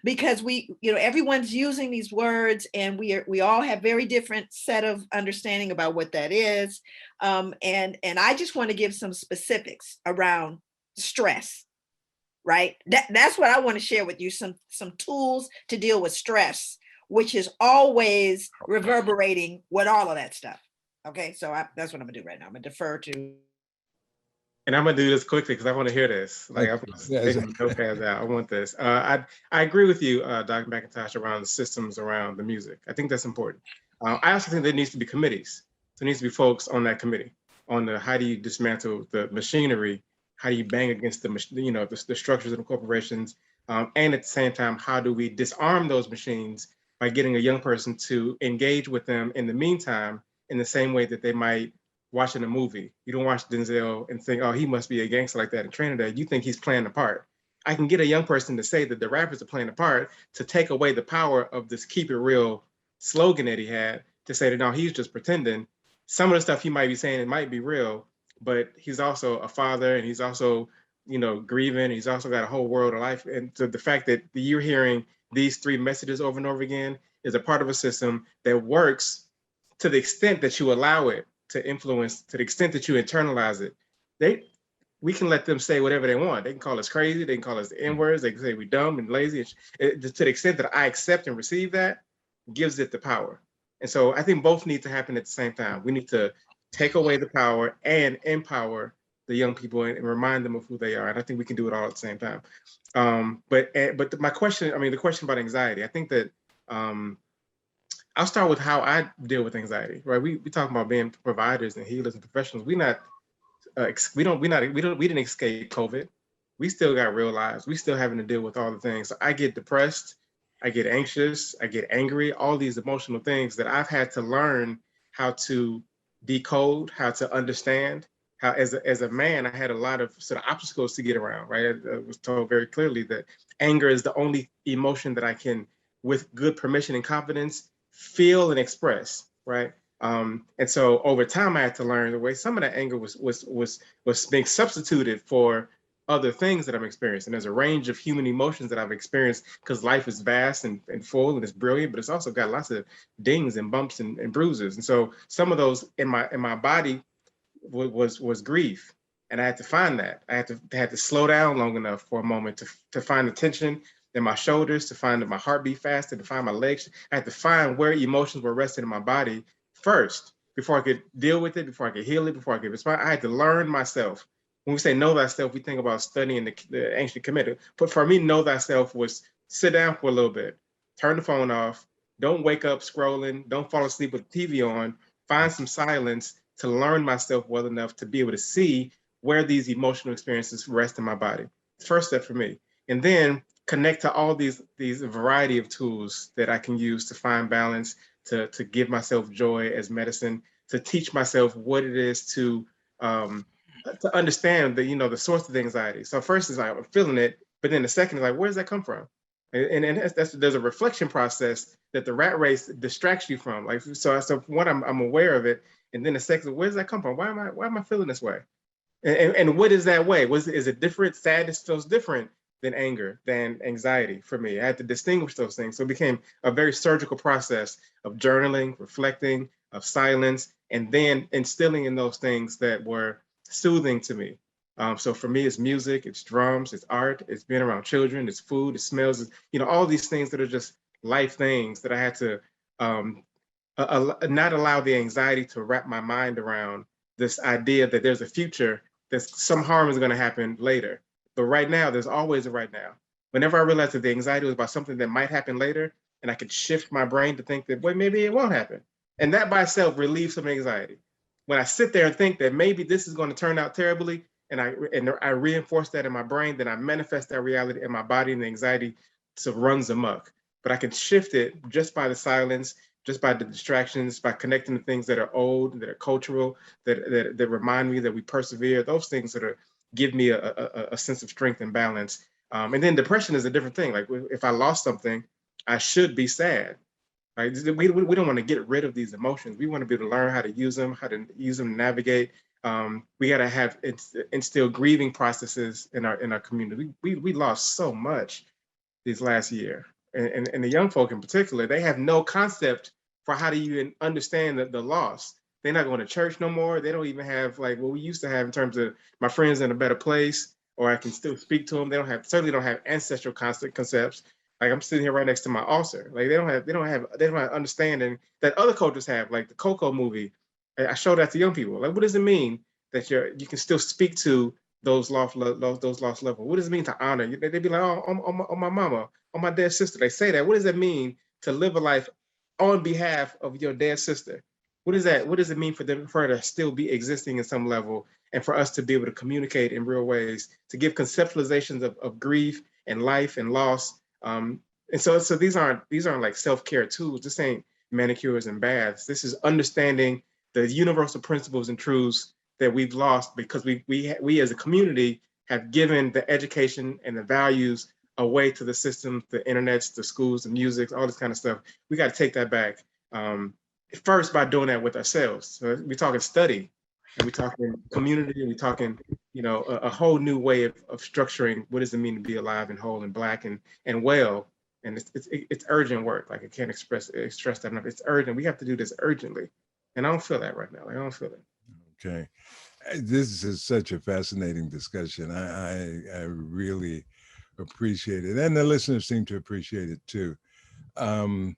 because everyone's using these words, and we all have very different set of understanding about what that is. And I just want to give some specifics around stress. Right? That's what I want to share with you, some tools to deal with stress, which is always reverberating with all of that stuff. Okay, so that's what I'm gonna do right now. I'm gonna defer to. And I'm gonna do this quickly because I want to hear this. Like I'm taking my notepads out. I want this. I agree with you, Dr. McIntosh, around the systems around the music. I think that's important. I also think there needs to be committees. There needs to be folks on that committee on how do you dismantle the machinery. How do you bang against the structures of the corporations? And at the same time, how do we disarm those machines by getting a young person to engage with them in the meantime, in the same way that they might watching a movie. You don't watch Denzel and think, oh, he must be a gangster like that in Trinidad. You think he's playing a part. I can get a young person to say that the rappers are playing a part, to take away the power of this keep it real slogan that he had, to say that no, he's just pretending. Some of the stuff he might be saying, it might be real, but he's also a father, and he's also, grieving. He's also got a whole world of life. And so the fact that you're hearing these three messages over and over again is a part of a system that works to the extent that you allow it to influence, to the extent that you internalize it. We can let them say whatever they want. They can call us crazy. They can call us the N-words. They can say we're dumb and lazy. To the extent that I accept and receive that, gives it the power. And so I think both need to happen at the same time. We need to take away the power and empower the young people and remind them of who they are. And I think we can do it all at the same time. But my question, the question about anxiety, I think that I'll start with how I deal with anxiety, right? We talk about being providers and healers and professionals. We didn't escape COVID. We still got real lives. We still having to deal with all the things. So I get depressed, I get anxious, I get angry, all these emotional things that I've had to learn how to decode, how to understand. How as a man, I had a lot of sort of obstacles to get around, right? I was told very clearly that anger is the only emotion that I can, with good permission and confidence, feel and express, right? And so over time, I had to learn the way some of that anger was being substituted for other things that I'm experiencing. There's a range of human emotions that I've experienced because life is vast and full and it's brilliant, but it's also got lots of dings and bumps and bruises. And so some of those in my body was grief, and I had to find that. I had to slow down long enough for a moment to find the tension in my shoulders, to find my heartbeat faster, to find my legs. I had to find where emotions were resting in my body first before I could deal with it, before I could heal it, before I could respond. I had to learn myself. When we say know thyself, we think about studying the ancient commitment. But for me, know thyself was sit down for a little bit, turn the phone off, don't wake up scrolling, don't fall asleep with the TV on, find some silence to learn myself well enough to be able to see where these emotional experiences rest in my body. First step for me. And then connect to all these variety of tools that I can use to find balance, to give myself joy as medicine, to teach myself what it is to understand the source of the anxiety. So first is like, I'm feeling it, but then the second is like, where does that come from? And there's a reflection process that the rat race distracts you from. Like, so one, I'm aware of it. And then the second, where does that come from? Why am I feeling this way? And what is that way? Is it different? Sadness feels different than anger, than anxiety for me. I had to distinguish those things. So it became a very surgical process of journaling, reflecting, of silence, and then instilling in those things that were soothing to me. So for me, it's music, it's drums, it's art, it's being around children, it's food, it smells, all these things that are just life things that I had to not allow the anxiety to wrap my mind around this idea that there's a future, that some harm is going to happen later. But right now, there's always a right now. Whenever I realized that the anxiety was about something that might happen later, and I could shift my brain to think that, well, maybe it won't happen. And that by itself relieves some anxiety. when I sit there and think that maybe this is going to turn out terribly, and I reinforce that in my brain, then I manifest that reality in my body, and the anxiety so runs amok. But I can shift it just by the silence, just by the distractions, by connecting to things that are old, that are cultural, that remind me that we persevere. Those things that give me a sense of strength and balance. And then depression is a different thing. Like if I lost something, I should be sad. Right? We don't want to get rid of these emotions. We want to be able to learn how to use them, to navigate. We got to have instill grieving processes in our community. We lost so much this last year, and the young folk in particular, they have no concept for how to even understand the loss. They're not going to church no more. They don't even have like what we used to have in terms of my friends in a better place, or I can still speak to them. They certainly don't have ancestral concepts. Like I'm sitting here right next to my ulcer. Like they don't have understanding that other cultures have, like the Coco movie. I show that to young people. Like, what does it mean that you can still speak to those lost levels? What does it mean to honor? They'd be like, oh, my mama, oh, my dead sister. They say that. What does it mean to live a life on behalf of your dead sister? What is that? What does it mean for her to still be existing in some level, and for us to be able to communicate in real ways, to give conceptualizations of grief and life and loss? And so these aren't like self-care tools. This ain't manicures and baths. This is understanding the universal principles and truths that we've lost because we as a community have given the education and the values away to the system, the internets, the schools, the music, all this kind of stuff. We got to take that back. First by doing that with ourselves. So we're talking study, and we're talking community, and we're talking, a whole new way of structuring what does it mean to be alive and whole and Black and well. And it's urgent work. Like I can't stress that enough. It's urgent. We have to do this urgently. And I don't feel that right now. I don't feel it. Okay. This is such a fascinating discussion. I really appreciate it. And the listeners seem to appreciate it too. And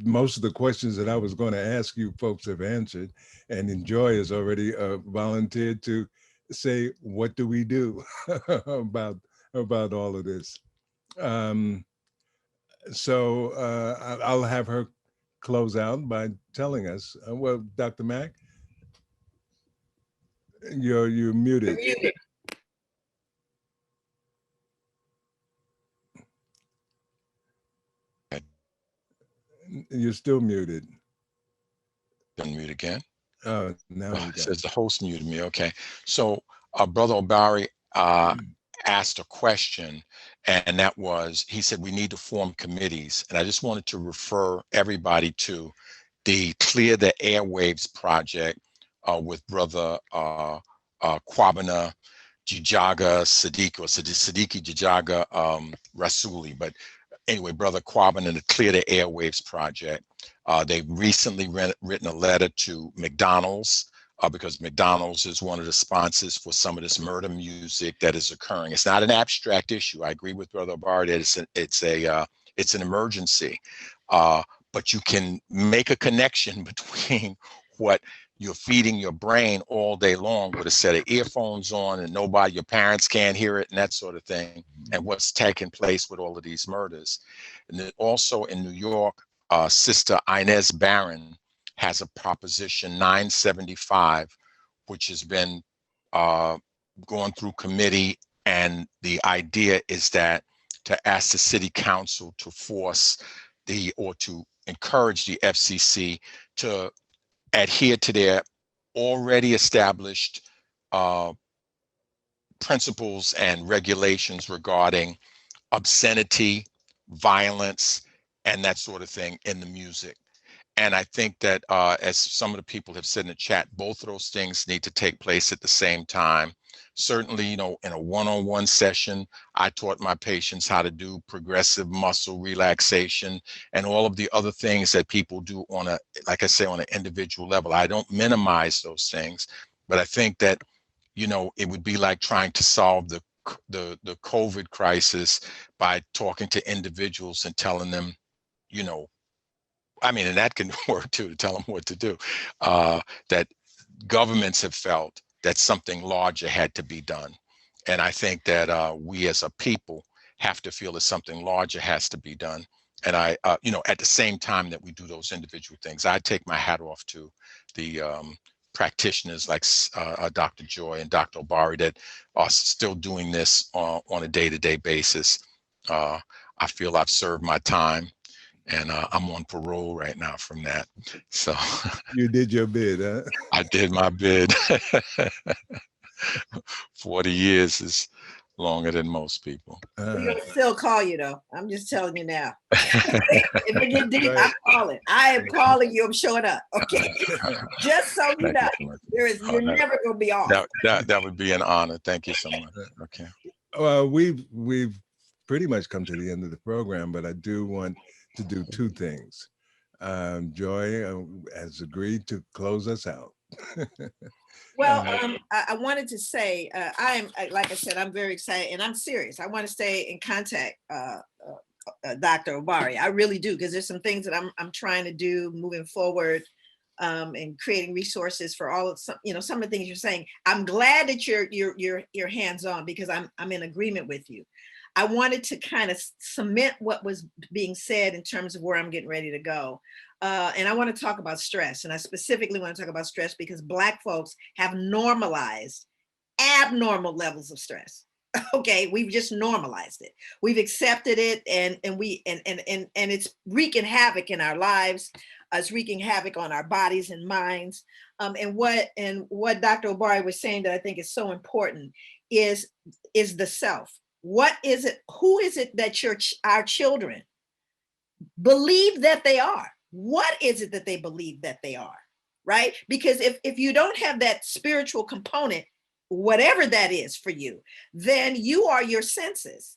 most of the questions that I was going to ask you folks have answered, and Joy has already volunteered to say, what do we do about all of this? So I'll have her close out by telling us, well, Dr. Mack, you're muted. You're muted. You're still muted. Unmute again. Oh, now it says the host muted me. Okay. So Brother Obari asked a question, and that was, he said, we need to form committees. And I just wanted to refer everybody to the Clear the Airwaves project with Brother Kwabena Jijaga Siddiqui, or Siddiqui Jijaga Rasuli. But anyway, Brother Kwabena and the Clear the Airwaves project. They recently written a letter to McDonald's because McDonald's is one of the sponsors for some of this murder music that is occurring. It's not an abstract issue. I agree with Brother Obari that it's an emergency, but you can make a connection between what you're feeding your brain all day long with a set of earphones on and your parents can't hear it and that sort of thing, and what's taking place with all of these murders. And then also in New York, Sister Inez Barron has a Proposition 975, which has been going through committee. And the idea is that to ask the city council to force or to encourage the FCC to adhere to their already established principles and regulations regarding obscenity, violence, and that sort of thing in the music. And I think that as some of the people have said in the chat, both of those things need to take place at the same time. Certainly, in a one-on-one session, I taught my patients how to do progressive muscle relaxation and all of the other things that people do on an individual level. I don't minimize those things, but I think that, it would be like trying to solve the COVID crisis by talking to individuals and telling them, and that can work too, to tell them what to do, that governments have felt that something larger had to be done. And I think that we as a people have to feel that something larger has to be done. And I, you know, at the same time that we do those individual things, I take my hat off to the practitioners like Dr. Joy and Dr. Obari that are still doing this on a day-to-day basis. I feel I've served my time, and I'm on parole right now from that. So you did your bid, huh? I did my bid. 40 years is longer than most people. We're gonna still call you though. I'm just telling you now. If it get deep, I'm calling. I am calling you. I'm showing up. Okay. Just so you know, you're never gonna be off. That would be an honor. Thank you so much. Okay. Well, we've pretty much come to the end of the program, but I do want to do two things. Joy has agreed to close us out. Well, I wanted to say, like I said, I'm very excited and I'm serious. I want to stay in contact, Dr. Obari. I really do, because there's some things that I'm trying to do moving forward, and creating resources for all of some of the things you're saying. I'm glad that you're hands-on, because I'm in agreement with you. I wanted to kind of cement what was being said in terms of where I'm getting ready to go. And I want to talk about stress. And I specifically want to talk about stress because Black folks have normalized abnormal levels of stress. Okay, we've just normalized it. We've accepted it, and it's wreaking havoc in our lives. It's wreaking havoc on our bodies and minds. And what Dr. Obari was saying that I think is so important is the self. What is it? Who is it that our children believe that they are? What is it that they believe that they are? Right? Because if you don't have that spiritual component, whatever that is for you, then you are your senses.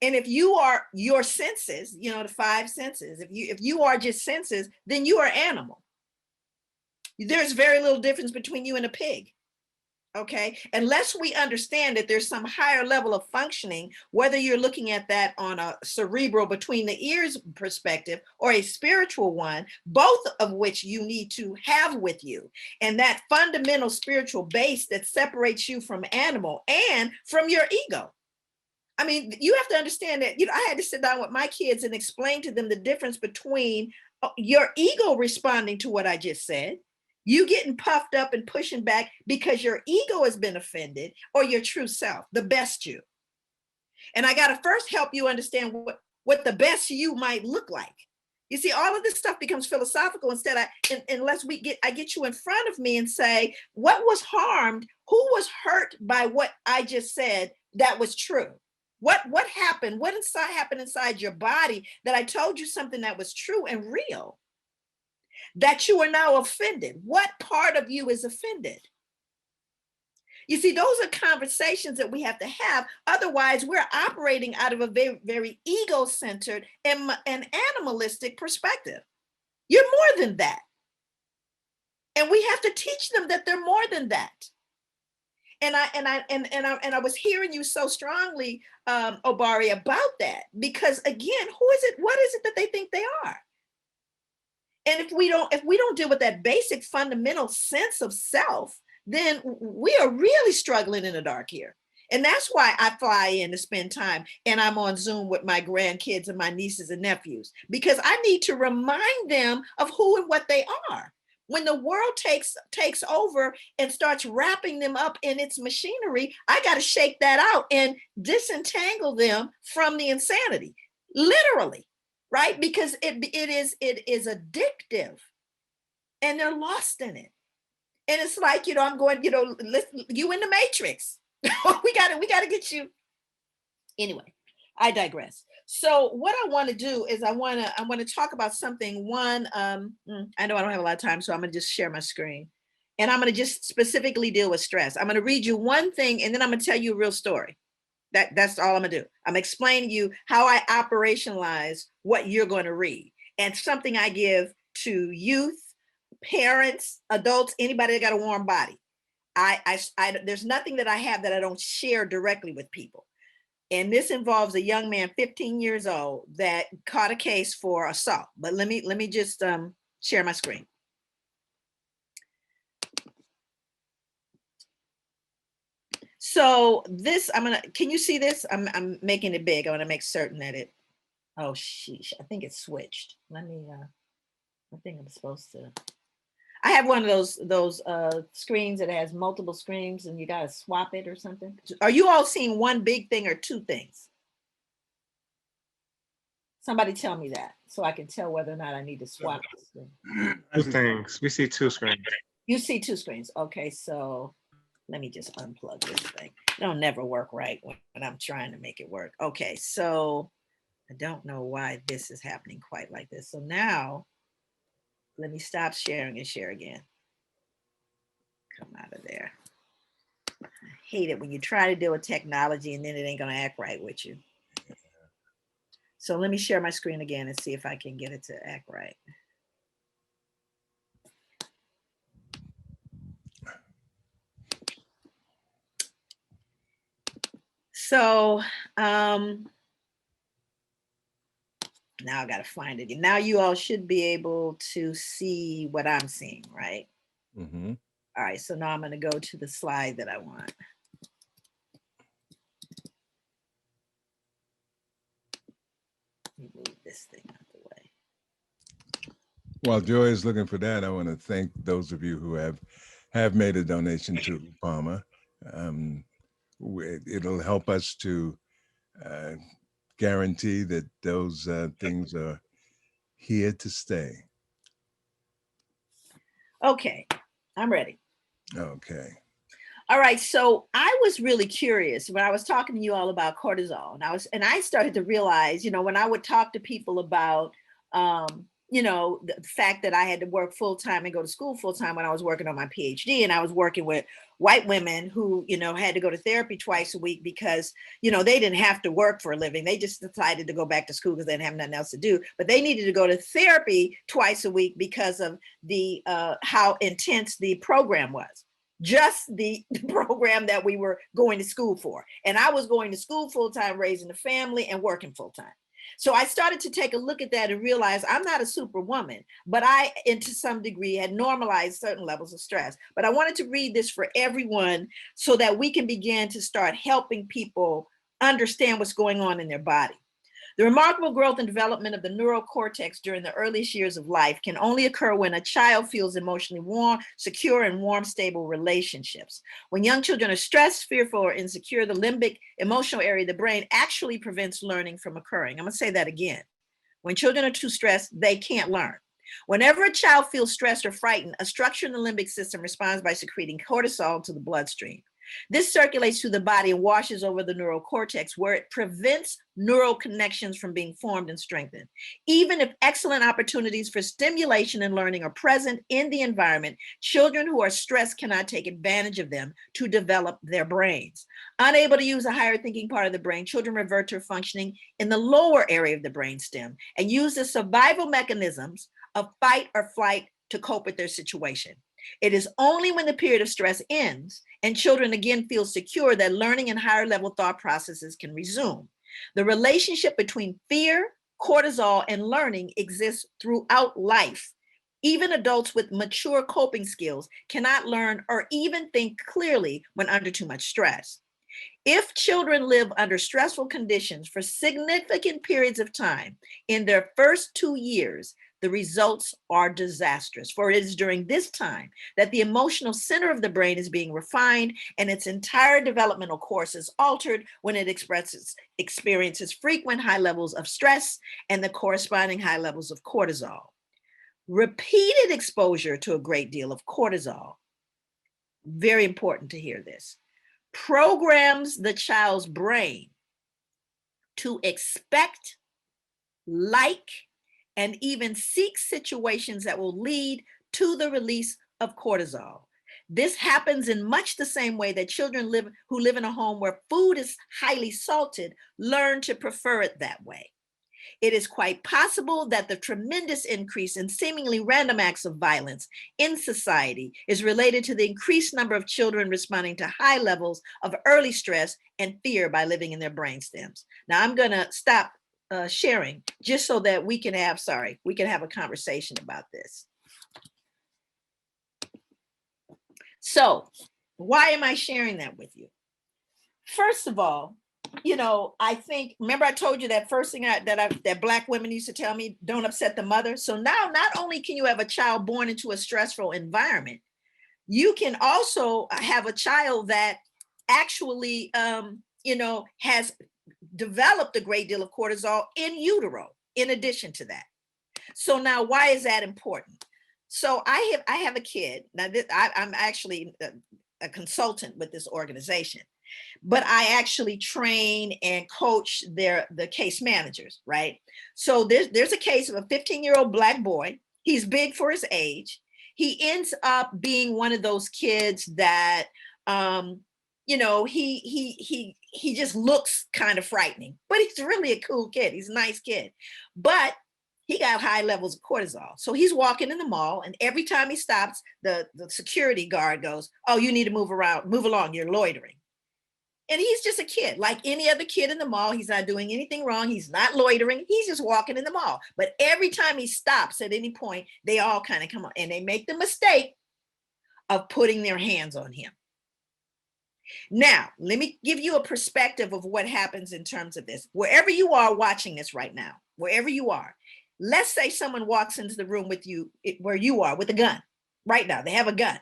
And if you are your senses, the 5 senses, if you are just senses, then you are animal. There's very little difference between you and a pig. Okay, unless we understand that there's some higher level of functioning, whether you're looking at that on a cerebral between the ears perspective or a spiritual one, both of which you need to have with you. And that fundamental spiritual base that separates you from animal and from your ego. I mean, you have to understand that, I had to sit down with my kids and explain to them the difference between your ego responding to what I just said, you getting puffed up and pushing back because your ego has been offended, or your true self, the best you. And I got to first help you understand what the best you might look like. You see, all of this stuff becomes philosophical unless I get you in front of me and say, what was harmed? Who was hurt by what I just said that was true? What happened? What happened inside your body that I told you something that was true and real, that you are now offended? What part of you is offended? You see, those are conversations that we have to have. Otherwise, we're operating out of a very, very ego-centered and animalistic perspective. You're more than that. And we have to teach them that they're more than that. And I was hearing you so strongly, Obari, about that, because again, what is it that they think they are? And if we don't deal with that basic fundamental sense of self, then we are really struggling in the dark here. And that's why I fly in to spend time, and I'm on Zoom with my grandkids and my nieces and nephews, because I need to remind them of who and what they are. When the world takes over and starts wrapping them up in its machinery, I got to shake that out and disentangle them from the insanity, literally, right? Because it is addictive, and they're lost in it. And it's like, I'm going, you in the Matrix. we got to get you. Anyway, I digress. So what I want to do is I want to talk about something. One, I know I don't have a lot of time, so I'm going to just share my screen. And I'm going to just specifically deal with stress. I'm going to read you one thing, and then I'm going to tell you a real story. That's all I'm going to do. I'm explaining to you how I operationalize what you're going to read. And something I give to youth, parents, adults, anybody that got a warm body. There's nothing that I have that I don't share directly with people. And this involves a young man, 15 years old, that caught a case for assault. But let me just share my screen. So this, can you see this? I'm making it big. I want to make certain that Oh, sheesh. I think it's switched. Let me, I think I'm supposed to. I have one of those screens that has multiple screens and you got to swap it or something. Are you all seeing one big thing or two things? Somebody tell me that so I can tell whether or not I need to swap this thing. Two things. We see two screens. You see two screens. Okay, so let me just unplug this thing. It'll never work right when I'm trying to make it work. Okay, so I don't know why this is happening quite like this. So now let me stop sharing and share again. Come out of there. I hate it when you try to deal with technology and then it ain't gonna act right with you. So let me share my screen again and see if I can get it to act right. So now I gotta find it. Now you all should be able to see what I'm seeing, right? Mm-hmm. All right, so now I'm gonna go to the slide that I want. Let me move this thing out the way. While Joy is looking for that, I want to thank those of you who have made a donation to UPAMA. It'll help us to guarantee that those things are here to stay. Okay, I'm ready. Okay. All right, so I was really curious when I was talking to you all about cortisol, and I started to realize, when I would talk to people about, the fact that I had to work full time and go to school full time when I was working on my PhD, and I was working with white women who, had to go to therapy twice a week because, they didn't have to work for a living. They just decided to go back to school because they didn't have nothing else to do, but they needed to go to therapy twice a week because of the how intense the program was. Just the program that we were going to school for. And I was going to school full-time, raising a family and working full-time. So I started to take a look at that and realize I'm not a superwoman, but I, to some degree, had normalized certain levels of stress. But I wanted to read this for everyone so that we can begin to start helping people understand what's going on in their body. The remarkable growth and development of the neural cortex during the earliest years of life can only occur when a child feels emotionally warm, secure, and warm, stable relationships. When young children are stressed, fearful, or insecure, the limbic emotional area of the brain actually prevents learning from occurring. I'm gonna say that again. When children are too stressed, they can't learn. Whenever a child feels stressed or frightened, a structure in the limbic system responds by secreting cortisol to the bloodstream. This circulates through the body and washes over the neural cortex, where it prevents neural connections from being formed and strengthened. Even if excellent opportunities for stimulation and learning are present in the environment, children who are stressed cannot take advantage of them to develop their brains. Unable to use a higher thinking part of the brain, children revert to functioning in the lower area of the brainstem and use the survival mechanisms of fight or flight to cope with their situation. It is only when the period of stress ends and children again feel secure that learning and higher level thought processes can resume. The relationship between fear, cortisol, and learning exists throughout life. Even adults with mature coping skills cannot learn or even think clearly when under too much stress. If children live under stressful conditions for significant periods of time in their first 2 years, the results are disastrous. For it is during this time that the emotional center of the brain is being refined and its entire developmental course is altered when it experiences frequent high levels of stress and the corresponding high levels of cortisol. Repeated exposure to a great deal of cortisol, very important to hear this, programs the child's brain to expect, like, and even seek situations that will lead to the release of cortisol. This happens in much the same way that children who live in a home where food is highly salted learn to prefer it that way. It is quite possible that the tremendous increase in seemingly random acts of violence in society is related to the increased number of children responding to high levels of early stress and fear by living in their brainstems. Now I'm gonna stop sharing just so that we can have a conversation about this. So why am I sharing that with you? First of all, you know, I think, remember I told you that first thing that Black women used to tell me, don't upset the mother. So now not only can you have a child born into a stressful environment, you can also have a child that actually, you know, has developed a great deal of cortisol in utero, in addition to that. So now, why is that important? So I have a kid. Now, I'm actually a consultant with this organization, but I actually train and coach the case managers, right? So there's a case of a 15-year-old Black boy. He's big for his age. He ends up being one of those kids that, you know, he just looks kind of frightening, but he's really a cool kid. He's a nice kid, but he got high levels of cortisol. So he's walking in the mall, and every time he stops, the security guard goes, "Oh, you need to move along, you're loitering." And he's just a kid, like any other kid in the mall. He's not doing anything wrong. He's not loitering. He's just walking in the mall. But every time he stops at any point, they all kind of come on, and they make the mistake of putting their hands on him. Now, let me give you a perspective of what happens in terms of this. Wherever you are watching this right now, wherever you are, let's say someone walks into the room with you, where you are, with a gun. Right now, they have a gun.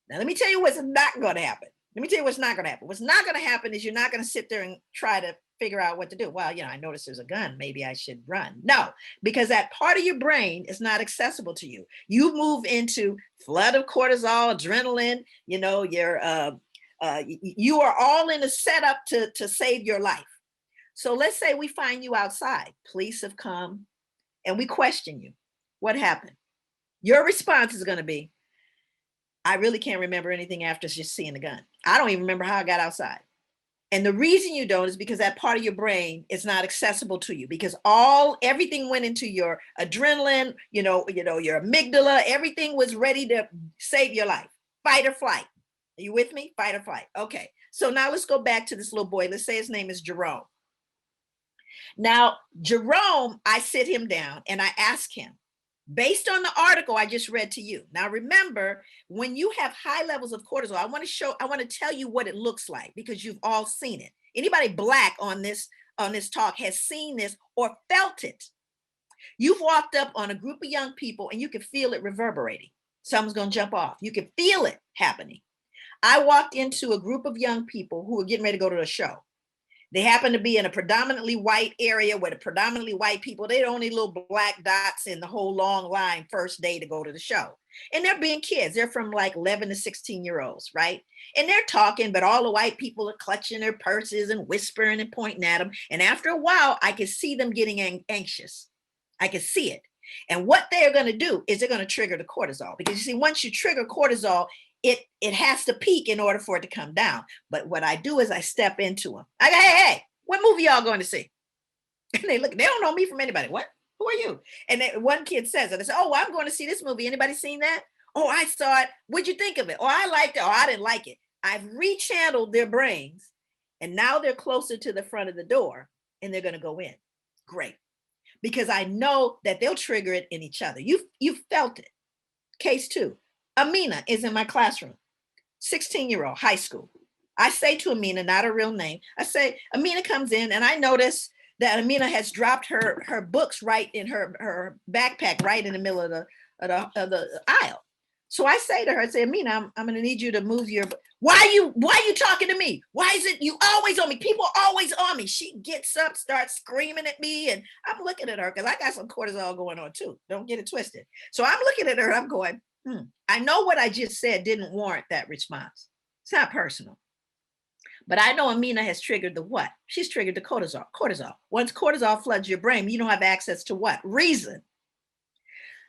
Now, let me tell you what's not going to happen. Let me tell you what's not going to happen. What's not going to happen is you're not going to sit there and try to figure out what to do. Well, you know, I noticed there's a gun. Maybe I should run. No, because that part of your brain is not accessible to you. You move into flood of cortisol, adrenaline. You know, you are all in a setup to save your life. So let's say we find you outside. Police have come and we question you. What happened? Your response is going to be, I really can't remember anything after just seeing the gun. I don't even remember how I got outside. And the reason you don't is because that part of your brain is not accessible to you, because everything went into your adrenaline, you know, your amygdala, everything was ready to save your life. Fight or flight. Are you with me? Fight or flight. Okay. So now let's go back to this little boy. Let's say his name is Jerome. Now, Jerome, I sit him down and I ask him, based on the article I just read to you. Now, remember, when you have high levels of cortisol, I want to tell you what it looks like, because you've all seen it. Anybody Black on this talk has seen this or felt it. You've walked up on a group of young people and you can feel it reverberating. Someone's going to jump off. You can feel it happening. I walked into a group of young people who were getting ready to go to a show. They happen to be in a predominantly white area where the predominantly white people, they're the only little Black dots in the whole long line first day to go to the show. And they're being kids. They're from like 11 to 16-year-olds, right? And they're talking, but all the white people are clutching their purses and whispering and pointing at them. And after a while, I could see them getting anxious. I could see it. And what they're going to do is they're going to trigger the cortisol, because you see, once you trigger cortisol, it has to peak in order for it to come down. But what I do is I step into them. I go, hey, what movie y'all going to see? And they look, they don't know me from anybody. What? Who are you? And one kid says it. I say, oh, I'm going to see this movie. Anybody seen that? Oh, I saw it. What'd you think of it? Oh, I liked it. Oh, I didn't like it. I've rechanneled their brains, and now they're closer to the front of the door and they're going to go in. Great. Because I know that they'll trigger it in each other. You've felt it. Case 2. Amina is in my classroom, 16-year-old, high school. I say to Amina, not her real name, I say, Amina comes in, and I notice that Amina has dropped her books right in her backpack, right in the middle of the aisle. So I say to her, I say, Amina, I'm going to need you to move your, why are you talking to me? Why is it you always on me? People are always on me. She gets up, starts screaming at me, and I'm looking at her because I got some cortisol going on too. Don't get it twisted. So I'm looking at her, I'm going, I know what I just said didn't warrant that response. It's not personal. But I know Amina has triggered the what? She's triggered the cortisol. Once cortisol floods your brain, you don't have access to what? Reason.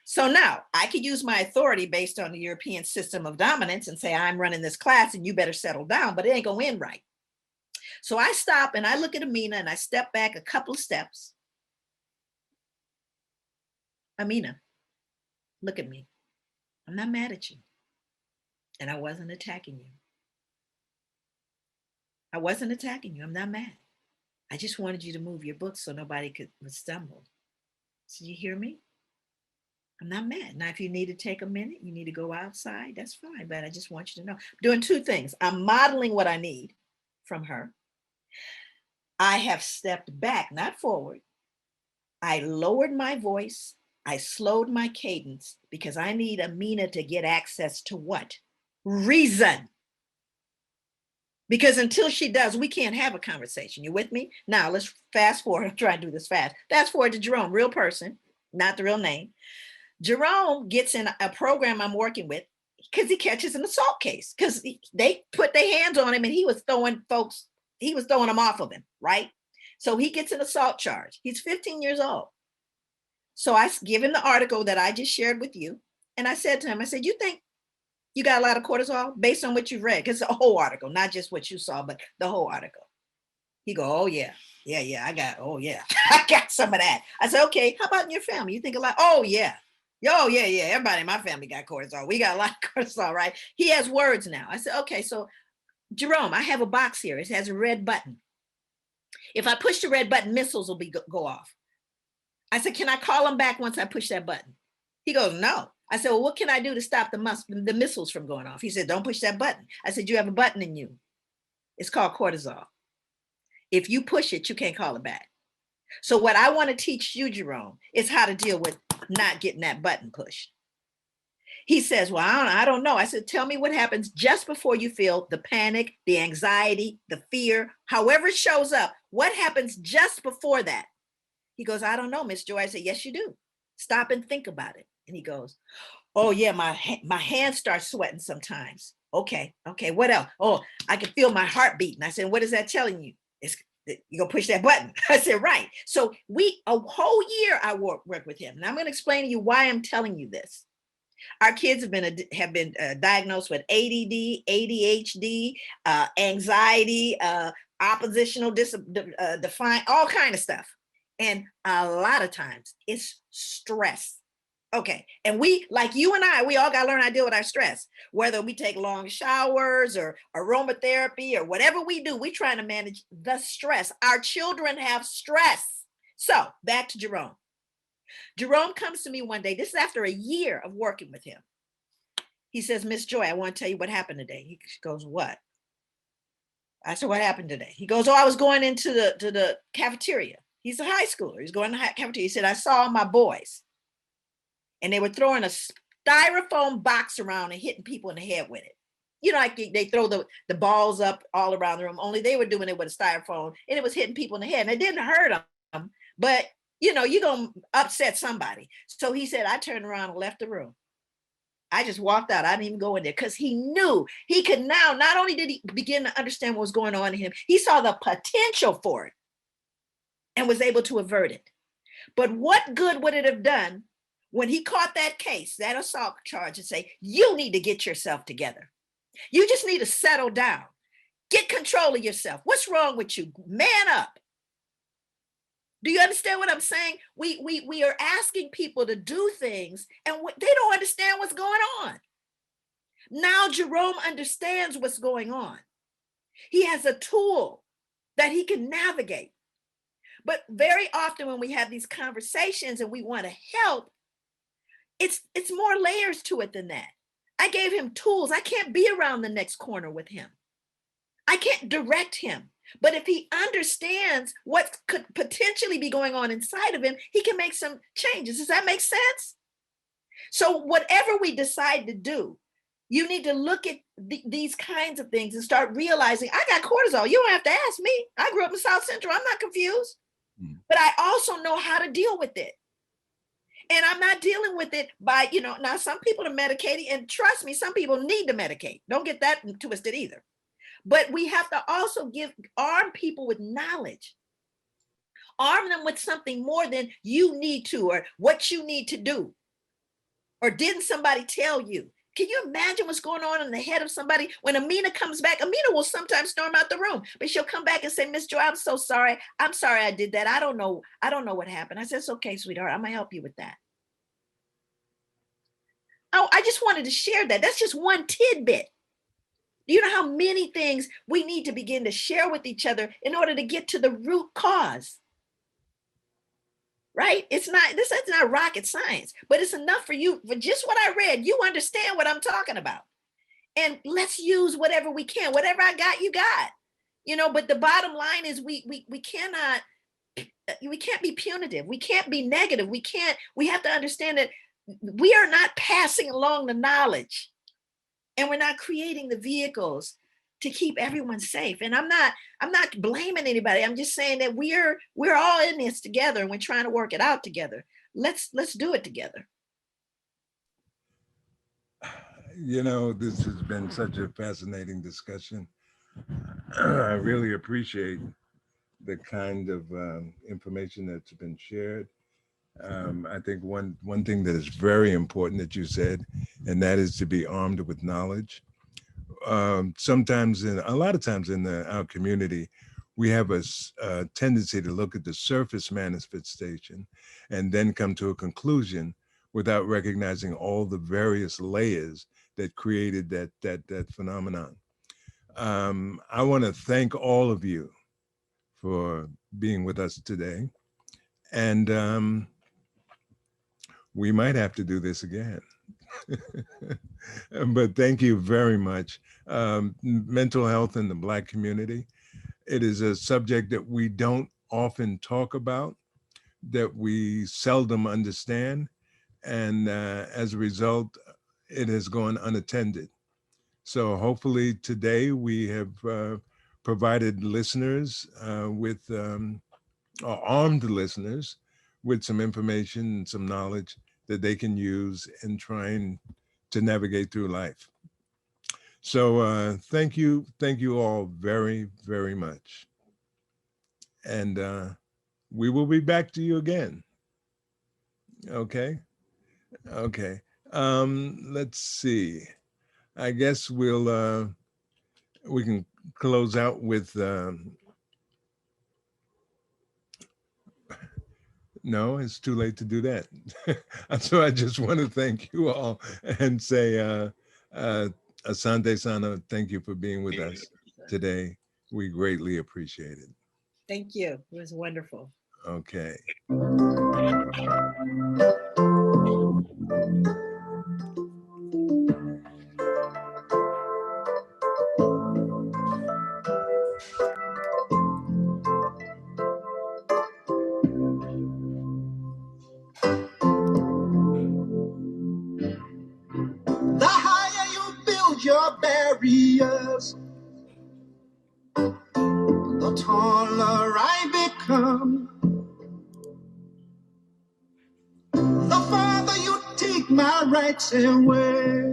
So now I could use my authority based on the European system of dominance and say, I'm running this class and you better settle down, but it ain't going to end right. So I stop and I look at Amina and I step back a couple of steps. Amina, look at me. I'm not mad at you. And I wasn't attacking you. I wasn't attacking you. I'm not mad. I just wanted you to move your books so nobody could stumble. So you hear me? I'm not mad. Now, if you need to take a minute, you need to go outside, that's fine. But I just want you to know, I'm doing 2 things. I'm modeling what I need from her. I have stepped back, not forward. I lowered my voice. I slowed my cadence because I need Amina to get access to what? Reason. Because until she does, we can't have a conversation. You with me? Now let's fast forward. I'm trying to do this fast. Fast forward to Jerome, real person, not the real name. Jerome gets in a program I'm working with because he catches an assault case because they put their hands on him and he was throwing them off of him, right? So he gets an assault charge. He's 15 years old. So I give him the article that I just shared with you. And I said to him, I said, you think you got a lot of cortisol based on what you've read? Because it's a whole article, not just what you saw, but the whole article. He go, oh yeah, I got, oh yeah, I got some of that. I said, okay, how about in your family? You think a lot? Oh yeah, everybody in my family got cortisol. We got a lot of cortisol, right? He has words now. I said, okay, so Jerome, I have a box here. It has a red button. If I push the red button, missiles will go off. I said, can I call him back once I push that button? He goes, no. I said, well, what can I do to stop the missiles from going off? He said, don't push that button. I said, you have a button in you. It's called cortisol. If you push it, you can't call it back. So what I want to teach you, Jerome, is how to deal with not getting that button pushed. He says, well, I don't know. I said, tell me what happens just before you feel the panic, the anxiety, the fear, however it shows up. What happens just before that? He goes, I don't know, Miss Joy. I said, yes, you do. Stop and think about it. And he goes, oh yeah, my hands start sweating sometimes. Okay, what else? Oh, I can feel my heart beating. I said, what is that telling you? You're gonna push that button. I said, right. So a whole year I work with him. And I'm gonna explain to you why I'm telling you this. Our kids have been diagnosed with ADD, ADHD, anxiety, oppositional defiant, all kind of stuff. And a lot of times it's stress. Okay. And we, like you and I, we all got to learn how to deal with our stress, whether we take long showers or aromatherapy or whatever we do, we're trying to manage the stress. Our children have stress. So back to Jerome. Jerome comes to me one day. This is after a year of working with him. He says, Miss Joy, I want to tell you what happened today. He goes, what? I said, what happened today? He goes, oh, I was going into the cafeteria. He's a high schooler. He's going to the cafeteria. He said, I saw my boys and they were throwing a styrofoam box around and hitting people in the head with it. You know, like they throw the balls up all around the room, only they were doing it with a styrofoam and it was hitting people in the head and it didn't hurt them, but you know, you're going to upset somebody. So he said, I turned around and left the room. I just walked out. I didn't even go in there because he knew he could now, not only did he begin to understand what was going on in him, he saw the potential for it and was able to avert it. But what good would it have done when he caught that case, that assault charge, and say, you need to get yourself together. You just need to settle down. Get control of yourself. What's wrong with you? Man up. Do you understand what I'm saying? We are asking people to do things and they don't understand what's going on. Now Jerome understands what's going on. He has a tool that he can navigate. But very often when we have these conversations and we want to help, it's more layers to it than that. I gave him tools. I can't be around the next corner with him. I can't direct him. But if he understands what could potentially be going on inside of him, he can make some changes. Does that make sense? So whatever we decide to do, you need to look at these kinds of things and start realizing, I got cortisol. You don't have to ask me. I grew up in South Central. I'm not confused. But I also know how to deal with it. And I'm not dealing with it by, now some people are medicating, and trust me, some people need to medicate. Don't get that twisted either. But we have to also arm people with knowledge. Arm them with something more than you need to, or what you need to do. Or didn't somebody tell you? Can you imagine what's going on in the head of somebody? When Amina comes back, Amina will sometimes storm out the room, but she'll come back and say, Miss Joy, I'm so sorry. I'm sorry I did that. I don't know what happened. I said, it's okay, sweetheart. I'm gonna help you with that. Oh, I just wanted to share that. That's just one tidbit. Do you know how many things we need to begin to share with each other in order to get to the root cause? Right? It's not rocket science, but it's enough for you. For just what I read, you understand what I'm talking about. And let's use whatever we can. Whatever I got, you got. you know, but the bottom line is we can't be punitive. We can't be negative. We have to understand that we are not passing along the knowledge, and we're not creating the vehicles to keep everyone safe. And I'm not blaming anybody. I'm just saying that we're all in this together, and we're trying to work it out together. Let's do it together. You know, this has been such a fascinating discussion. I really appreciate the kind of information that's been shared. I think one thing that is very important that you said, and that is to be armed with knowledge. Sometimes, a lot of times in our community, we have a tendency to look at the surface manifestation and then come to a conclusion without recognizing all the various layers that created that phenomenon. I want to thank all of you for being with us today. And we might have to do this again. But thank you very much. Mental health in the Black community. It is a subject that we don't often talk about, that we seldom understand. And as a result, it has gone unattended. So hopefully today we have provided listeners with, or armed listeners with some information and some knowledge that they can use in trying to navigate through life. So thank you all very, very much. And we will be back to you again. Okay. Let's see. I guess we can close out with, no, it's too late to do that. So I just want to thank you all and say, Asante Sana, thank you for being with us today. We greatly appreciate it. Thank you. It was wonderful. Okay. The higher you build your barriers, the taller I become. The farther you take my rights away,